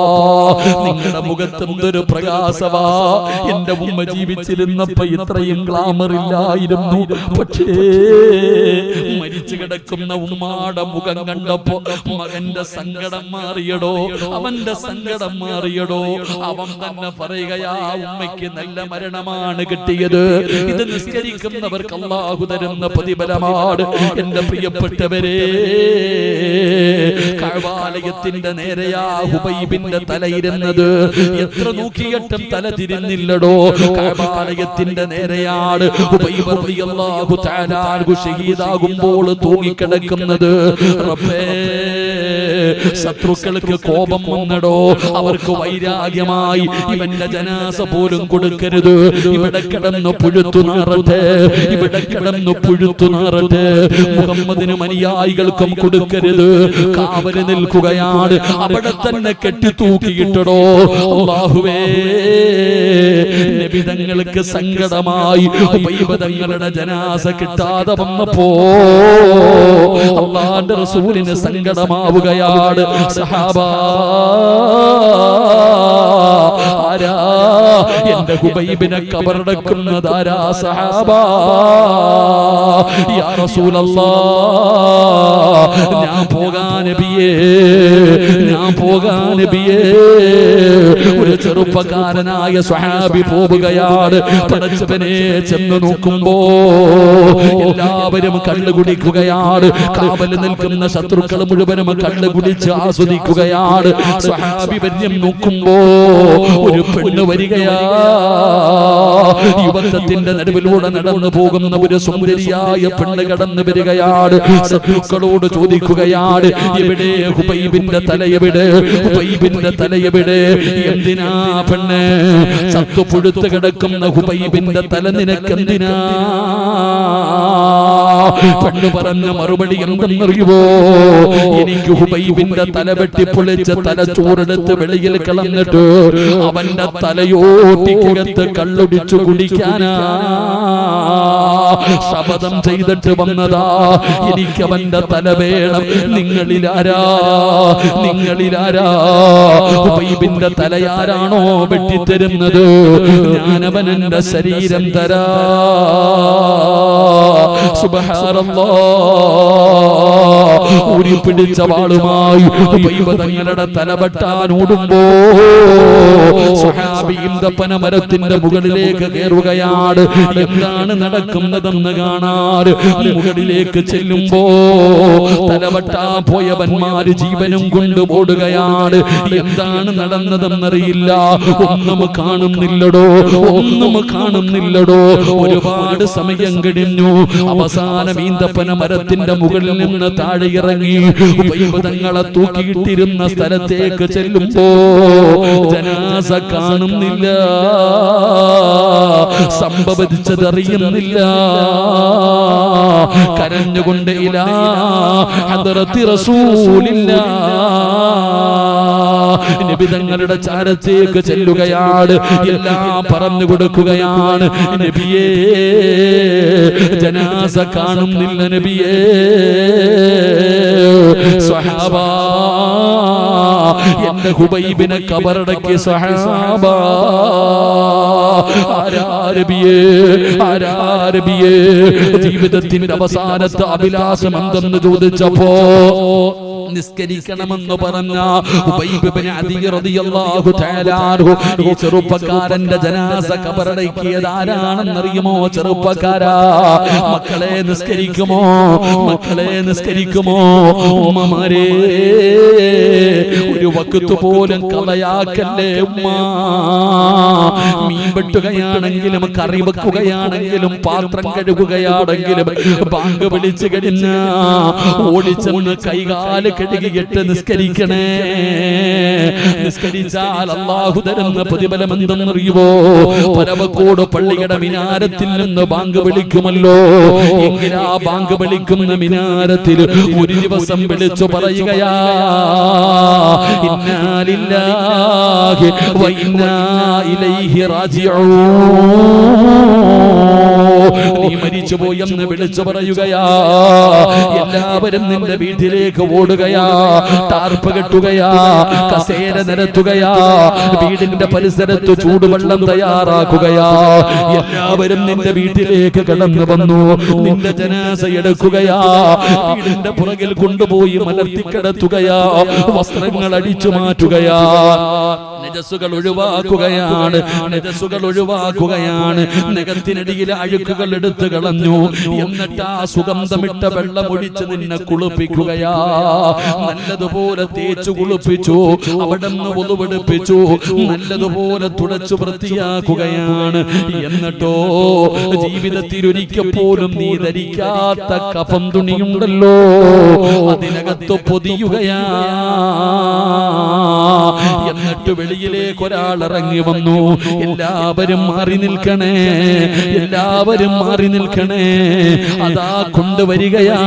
നിങ്ങളുടെ മുഖത്ത് എന്തൊരു പ്രകാശവാ. എന്റെ ഉമ്മ ജീവിച്ചിരുന്നപ്പോ ഇത്രയും ഗ്ലാമർ ഇല്ലായിരുന്നു. പക്ഷേ മരിച്ചു കിടക്കുന്ന ഉമ്മാടെ മുഖം കണ്ടപ്പോ മകന്റെ സങ്കടം മാറിയടോ, അവന്റെ സങ്കടം മാറിയടോ. അവൻ തന്നെ പറയുകയാ, ഉമ്മയ്ക്ക് നല്ല മരണമാണ് കിട്ടിയത്. ഇത് നിസ്കരിക്കുന്നവർക്ക് അല്ലാഹു തരുന്ന പ്രതിഫലമാണ്. എന്റെ പ്രിയപ്പെട്ടവരെ, കഅബാലയത്തിന്റെ നേരെയാ ഹുബൈബിന്റെ തലയിരുന്നത്. എത്ര നോക്കിയിട്ടും തല തിരിഞ്ഞില്ലടോ. കഅബാലയത്തിന്റെ നേരെയാണ് ഹുബൈബ് റളിയല്ലാഹു തആല അൻഹു ഷഹീദാകുമ്പോൾ തൂങ്ങിക്കിടക്കുന്നത്. റബ്ബേ, ശത്രുക്കൾക്ക് കോപം വന്നടോ. അവർക്ക് വൈരാഗ്യമായി ഇവന്റെ ജനാസ പോലും കൊടുക്കരുത്, ഇവിടെ കിടന്ന് പുഴുത്തു നാറട്ടെ, ഇവിടെ കിടന്ന് പുഴുത്തു നാറട്ടെ. മുഹമ്മദിനും അനുയായികൾക്കും കൊടുക്കരുത്. കാവല് നിൽക്കുകയാണ്. അവിടെ തന്നെ കെട്ടിത്തൂക്കിയിട്ടടോ. അല്ലാഹുവേ, നബിതങ്ങൾക്ക് സങ്കടമായി തങ്ങളുടെ ജനാസ കിട്ടാതെ വന്നപ്പോ അല്ലാഹുവിന്റെ റസൂലിന് സങ്കടമാവുകയാണ്. സഹാബാ, ആരാ എന്റെ ഹുബൈബിനെ കബറടക്കുന്നതാരാ? സഹാബാ, യാ റസൂലല്ലാഹ്, ഞാൻ പോകാൻ നബിയേ, ഞാൻ പോകാൻ നബിയേ. ഒരു ചെറുപ്പക്കാരനായ സ്വഹാബി പോവുകയാണ്. പടച്ചവനെ ചെന്ന് നോക്കുമ്പോ എല്ലാവരും കള്ളുകുടിക്കുകയാണ്. കാവൽ നിൽക്കുന്ന ശത്രുക്കൾ മുഴുവനും കള്ളുകുടിച്ച് ആസ്വദിക്കുകയാണ്. സ്വഹാബി വര്യം നോക്കുമ്പോ ഒരു പെണ്ണ് വരികയാ. യുവത്വത്തിന്റെ നടുവിലൂടെ നടന്നു പോകുന്ന ഒരു സുന്ദരിയായ പെണ്ണ് കടന്നു വരികയാണ്. ശത്രുക്കളോട് ചോദിക്കുകയാണ്, എവിടെ ഹുബൈബിന്റെ തലയെവിടെ, ഹുബൈബിന്റെ തലയെവിടെ? എന്തിനാ പെണ്ണ്? ചത്തുപുഴുത്ത് കിടക്കുന്ന ഹുബൈബിന്റെ തല നിനക്കെന്തിനാ? പെണ്ണ് പറഞ്ഞ മറുപടി എന്തെന്നറിയുവോ? എനിക്ക് ഹുബൈബിന്റെ തല വെട്ടിപ്പൊളിച്ച് തലച്ചോറെടുത്ത് വെളിയിൽ കളഞ്ഞിട്ട് അവന്റെ തലയോട്ടിക്കകത്ത് കള്ളൊടിച്ചു കുടിക്കാനാ ശപഥം ചെയ്തിട്ട് വന്നതാ. എനിക്ക് അവന്റെ തല വേണം. നിങ്ങളിലാരാ ഹുബൈബിന്റെ തലയാരാണോ വെട്ടിത്തരുന്നത്, ഞാനവനെന്റെ ശരീരം തരാ. സുബ്ഹാനല്ലാഹ്. ഊരിപ്പിടിച്ച വാളുമായി ഹുബൈബ് തങ്ങളുടെ തല വെട്ടാൻ ഓടുമ്പോ സ്വഹാബി ഈന്തപ്പന മരത്തിന്റെ മുകളിലേക്ക് കയറുകയാണ്. എന്താണ് നടക്കുന്നതെന്ന് കാണാൻ മുകളിലേക്ക് ചെല്ലുമ്പോ തലവെട്ടാൻ പോയവന്മാര് ജീവനും കൊണ്ട് ഓടുകയാണ്. എന്താണ് നടന്നതെന്നറിയില്ല. ഒന്നും കാണുന്നില്ലടോ, ഒന്നും കാണുന്നില്ലടോ. ഒരുപാട് സമയം കഴിഞ്ഞു. അവസാനം ഈന്തപ്പന മരത്തിന്റെ മുകളിൽ നിന്ന് താഴെ ഇറങ്ങി ഹുബൈബ് തങ്ങളെ തൂക്കിയിട്ടിരുന്ന സ്ഥലത്തേക്ക് ചെല്ലുമ്പോ ജനാസ കാണുന്നില്ല, സംഭവിച്ചതറിയുന്നില്ല. കരഞ്ഞുകൊണ്ട് ഇലാ ഹദ്റത്തി റസൂലില്ലാഹ് നബി തങ്ങളുടെ ചാരത്തേക്ക് ചെല്ലുകയാണ്. എല്ലാം പറഞ്ഞു കൊടുക്കുകയാണ്. നബിയേ, ജനാസ കാണുന്നില്ല നബിയേ. സ്വഹാബാ, എന്റെ ഹുബൈബിനെ കബറടക്കി സ്വഹാബാ. ആരാരബിയേ ജീവിതത്തിന്റെ അവസാനത്തെ അഭിലാഷം എന്തെന്ന് ചോദിച്ചപ്പോ നിസ്കരിക്കണമെന്ന് പറഞ്ഞ ഹുബൈബ് ഇബ്നു അദി റളിയല്ലാഹു തആല അൻഹു ഈ ചെറുപ്പക്കാരന്റെ ജനാസ കബറടക്കിയത് ആരാണെന്നറിയുമോ? ചെറുപ്പക്കാരാ, മക്കളെ നിസ്കരിക്കുമോ? മക്കളെ നിസ്കരിക്കുമോ? ഉമ്മമാരേ, ഒരു വഖത്ത് പോലും കളയാക്കല്ലേ ഉമ്മ. മീൻ വെട്ടുകയാണെങ്കിലും കറി വെക്കുകയാണെങ്കിലും പാത്രം കഴുകുകയാണെങ്കിലും ബാങ്ക് വിളിച്ചു കഴിഞ്ഞ ഓടിച്ചെന്ന് കൈകാല് കഴുകിയിട്ട് നിസ്കരിക്കണേ. നിസ്കരിച്ചാൽ അല്ലാഹു തരുന്ന പ്രതിഫലം എന്തെന്നറിയുമോ? പരവക്കോട് പള്ളിയുടെ മിനാരത്തിൽ നിന്ന് ബാങ്ക് വിളിക്കുമല്ലോ. എങ്കിലാ ബാങ്ക് വിളിക്കുന്ന മിനാരത്തിൽ ഒരു ദിവസം വിളിച്ചു പറയുകയാ, ഇന്നാ ലില്ലാഹി വ ഇന്നാ ഇലൈഹി റാജിഊൻ. നീ മരിച്ചുപോയെന്ന് വിളിച്ചു പറയുകയാ. എല്ലാവരും നിന്റെ വീട്ടിലേക്ക് ഓടുകയാ. ടാർപ്പ് കെട്ടുകയാ, കസേര നിരത്തുകയാ, വീടിന്റെ പരിസരത്ത് ചൂടുവെള്ളം തയ്യാറാക്കുകയാ. എല്ലാവരും നിന്റെ വീട്ടിലേക്ക് കടന്നു വന്നു. നിന്റെ ജനാസ എടുക്കുകയാ, വീടിന്റെ പുറകിൽ കൊണ്ടുപോയി മലർത്തിക്കിടത്തുകയാ, വസ്ത്രങ്ങൾ അടിച്ചു മാറ്റുകയാ, നജസുകൾ ഒഴിവാക്കുകയാണ്, നജസുകൾ ഒഴിവാക്കുകയാണ്. നഖത്തിനടിയിലെ അഴുക്കുകൾ എടുത്തു കളഞ്ഞു. എന്നിട്ട് ആ സുഗന്ധമിട്ട വെള്ളം ഒഴിച്ച് നിന്നെ കുളിപ്പിക്കുകയാ. നല്ലതുപോലെ തേച്ചു കുളിപ്പിച്ചു, അവിടെ നിന്ന് ഒതുവെടുപ്പിച്ചു, നല്ലതുപോലെ തുടച്ചു വൃത്തിയാക്കുകയാണ്. എന്നിട്ടോ ജീവിതത്തിൽ ഒരിക്കൽ പോലും നീ ധരിക്കാത്ത കഫം തുണിയുണ്ടല്ലോ, അതിനകത്ത് പൊതിയുകയാ. എന്നിട്ട് വെളിയിലേക്ക് ഒരാൾ ഇറങ്ങി വന്നു. എല്ലാവരും മാറി നിൽക്കണേ, എല്ലാവരും മാറി നിൽക്കണേ. അതാ കൊണ്ടുവരികയാ.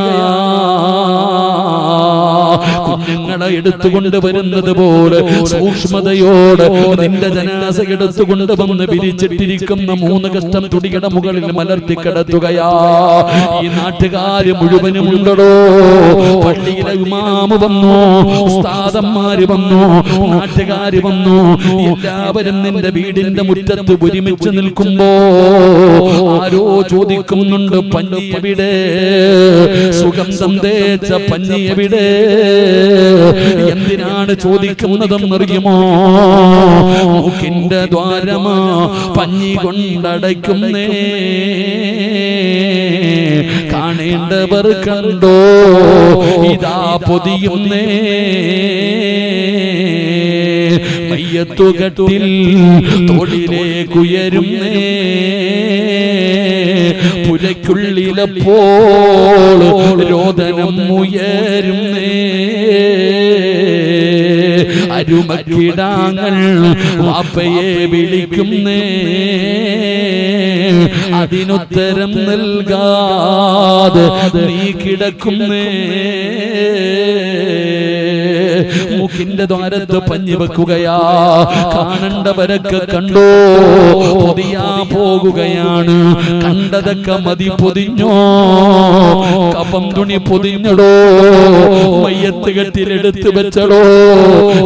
കുഞ്ഞുങ്ങളെ എടുത്തുകൊണ്ട് വരുന്നത് പോലെ സൂക്ഷ്മതയോട് നിന്റെ ജനാസ എടുത്തുകൊണ്ട് വന്ന് വിരിച്ചിട്ടിരിക്കുന്ന 3 കഷ്ടം തുടിയുടെ മുകളിൽ മലർത്തി കിടത്തുകയാ. ഈ നാട്ടുകാര് മുഴുവനും ഉണ്ടോ? പള്ളിയിലെ ഇമാമ് വന്നു, ഉസ്താദന്മാര് വന്നു, നാട്ടുകാര് വന്നു. എല്ലാവരും നിന്റെ വീടിന്റെ മുറ്റത്ത് ഒരുമിച്ച് നിൽക്കുമ്പോ ആരോ ചോദിക്കുന്നുണ്ട്, പഞ്ഞി എവിടെ? സുഗന്ധം തേച്ച പഞ്ഞി എവിടെ? എന്തിനാണ് ചോദിക്കുന്നതെന്നറിയുമോ? മൂക്കിന്റെ ദ്വാരമാ പഞ്ഞി കൊണ്ടടയ്ക്കുന്നേ, കാണേണ്ടവർ കണ്ടോ ഇതാ പൊതിയുന്നേ. മയ്യത്തുകട്ടിൽ തോളിലേക്കുയരുന്നേ പുരയ്ക്കുള്ളിലപ്പോൾ രോദനം ഉയരുന്നേ അരുമക്കിടാങ്ങൾ വാപ്പയെ വിളിക്കുന്നേ അതിനുത്തരം നൽകാതെ നീ കിടക്കുന്നേ മൂക്കിന്റെ ദ്വാരത്ത് പഞ്ഞി വെക്കുകയാ കാണണ്ടവരൊക്കെ കണ്ടോ പൊതിയാ പോകുകയാണ് കണ്ടതൊക്കെ മതി പൊതിഞ്ഞോ കഫം തുണി പൊതിഞ്ഞടോ മയ്യത്ത് കെട്ടിലെടുത്ത് വെച്ചടോ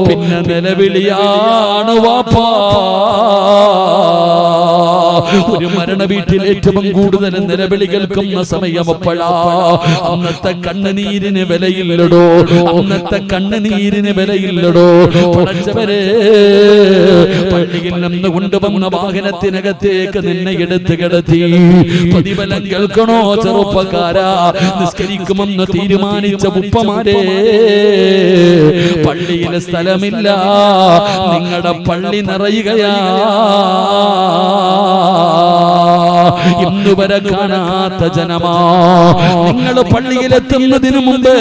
പിന്നെ നിലവിളിയാണ് വാപ്പാ ഒരു മരണ വീട്ടിൽ ഏറ്റവും കൂടുതൽ നിലവിളി കേൾക്കുന്ന സമയം അപ്പോഴാ അന്നത്തെ കണ്ണുനീരിന് വിലയില്ലടോ അന്നത്തെ കണ്ണുനീരിന് വിലയില്ലടോ പടച്ചവരെ പള്ളിയിൽ നിന്ന് കൊണ്ടുവന്ന വാഹനത്തിനകത്തേക്ക് നിന്നെ എടുത്ത് കിടത്തി പ്രതിഫലം കേൾക്കണോ ചെറുപ്പക്കാരാ നിസ്കരിക്കുമെന്ന് തീരുമാനിച്ച ഉപ്പമാരെ പള്ളിയിലെ സ്ഥലമില്ല നിങ്ങളുടെ പള്ളി നിറയുകയാ ഇന്നുവരെ കാണാത്ത ജനമാ നിങ്ങൾ പള്ളിയിലെത്തുന്നതിന് മുമ്പ്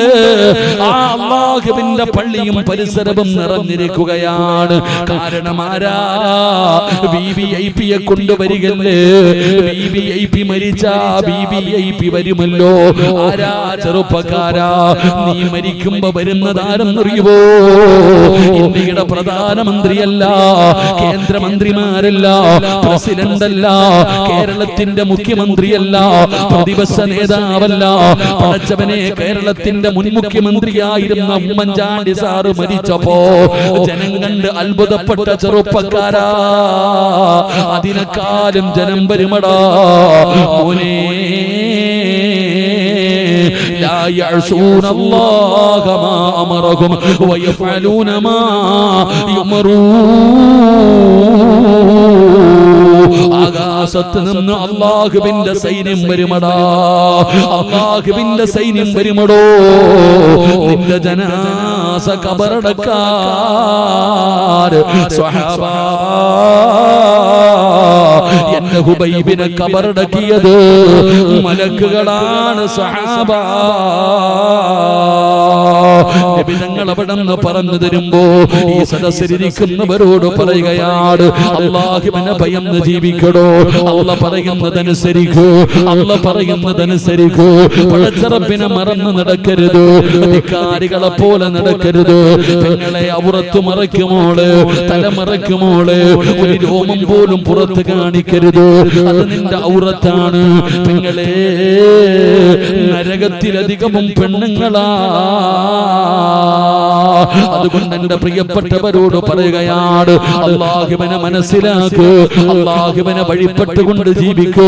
ആ അല്ലാഹുവിന്റെ പള്ളിയും പരിസരവും നിറഞ്ഞിരിക്കുകയാണ് കാരണം ആരാ വിവിഐപിയെ കൊണ്ടുവരികല്ലേ വിവിഐപി മരിച്ച വിവിഐപി വരുമല്ലോ ആരാ ചെറുപ്പക്കാരാ നീ മരിക്കുമ്പോ വരുന്നതാരെന്നറിയുവോ ഇന്ത്യയുടെ പ്രധാനമന്ത്രിയല്ല കേന്ദ്രമന്ത്രിമാരല്ല പ്രസിഡന്റ് അല്ല കേരളത്തിന്റെ മുഖ്യമന്ത്രിയല്ല പ്രതിപക്ഷ നേതാവല്ല പടച്ചവനെ കേരളത്തിന്റെ മുൻ മുഖ്യമന്ത്രിയായിരുന്ന ഉമ്മൻചാണ്ടി സാറ് മരിച്ചപ്പോ ജനം കണ്ട് അത്ഭുതപ്പെട്ട ചെറുപ്പക്കാരാ അതിനെക്കാളും ജനം വരുമടാ മോനെ لا يعصون الله ما أمرهم ويفعلون ما يؤمرون ആകാശത്ത് നിന്ന് അല്ലാഹുവിന്റെ സൈന്യം വരുമടാ അല്ലാഹുവിന്റെ സൈന്യം വരുമടോ നിന്റെ ജനാസ ഖബറടക്കാൻ സ്വഹാബ എന്റെ ഹുബൈബിനെ ഖബറടക്കിയത് മലക്കുകളാണ് സ്വഹാബ നബി തങ്ങൾ അവിടെ നിന്ന് പറഞ്ഞു തരുമ്പോ ഈ സദസ്സിലിരിക്കുന്നവരോട് പറയുകയാണ് അല്ലാഹുവിനെ ഭയന്ന് ജീവിക്കടോ അല്ലാഹ് പറയുന്നതനുസരിക്കൂ അല്ലാഹ് പറയുന്നതനുസരിക്കൂ പടച്ചറബിനെ മറന്ന് നടക്കരുത് അധികാരികളെ പോലെ നടക്കരുത് പെങ്ങളെ ഔറത്ത് മറയ്ക്കുമോള് തല മറയ്ക്കുമോള് ഒരു രോമം പോലും പുറത്ത് കാണിക്കരുത് അത് നിന്റെ ഔറത്താണ് പെങ്ങളെ നരകത്തിലധികവും പെണ്ണുങ്ങളാ അതുകൊണ്ട് എന്റെ പ്രിയപ്പെട്ടവരോട് പറയുകയാണ് അല്ലാഹുവിനെ മനസ്സിലാക്കൂ അല്ലാഹുവിനെ വഴിപ്പെട്ടുകൊണ്ട് ജീവിക്കൂ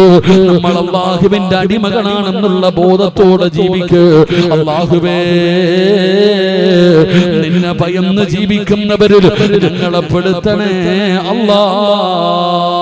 നമ്മൾ അല്ലാഹുവിന്റെ അടിമകളാണെന്നുള്ള ബോധത്തോടെ ജീവിക്കൂ അല്ലാഹുവേ നിന്നെ ഭയന്ന് ജീവിക്കുന്നവരിൽ ഞങ്ങളെ പെടുത്തണേ അല്ലാഹ്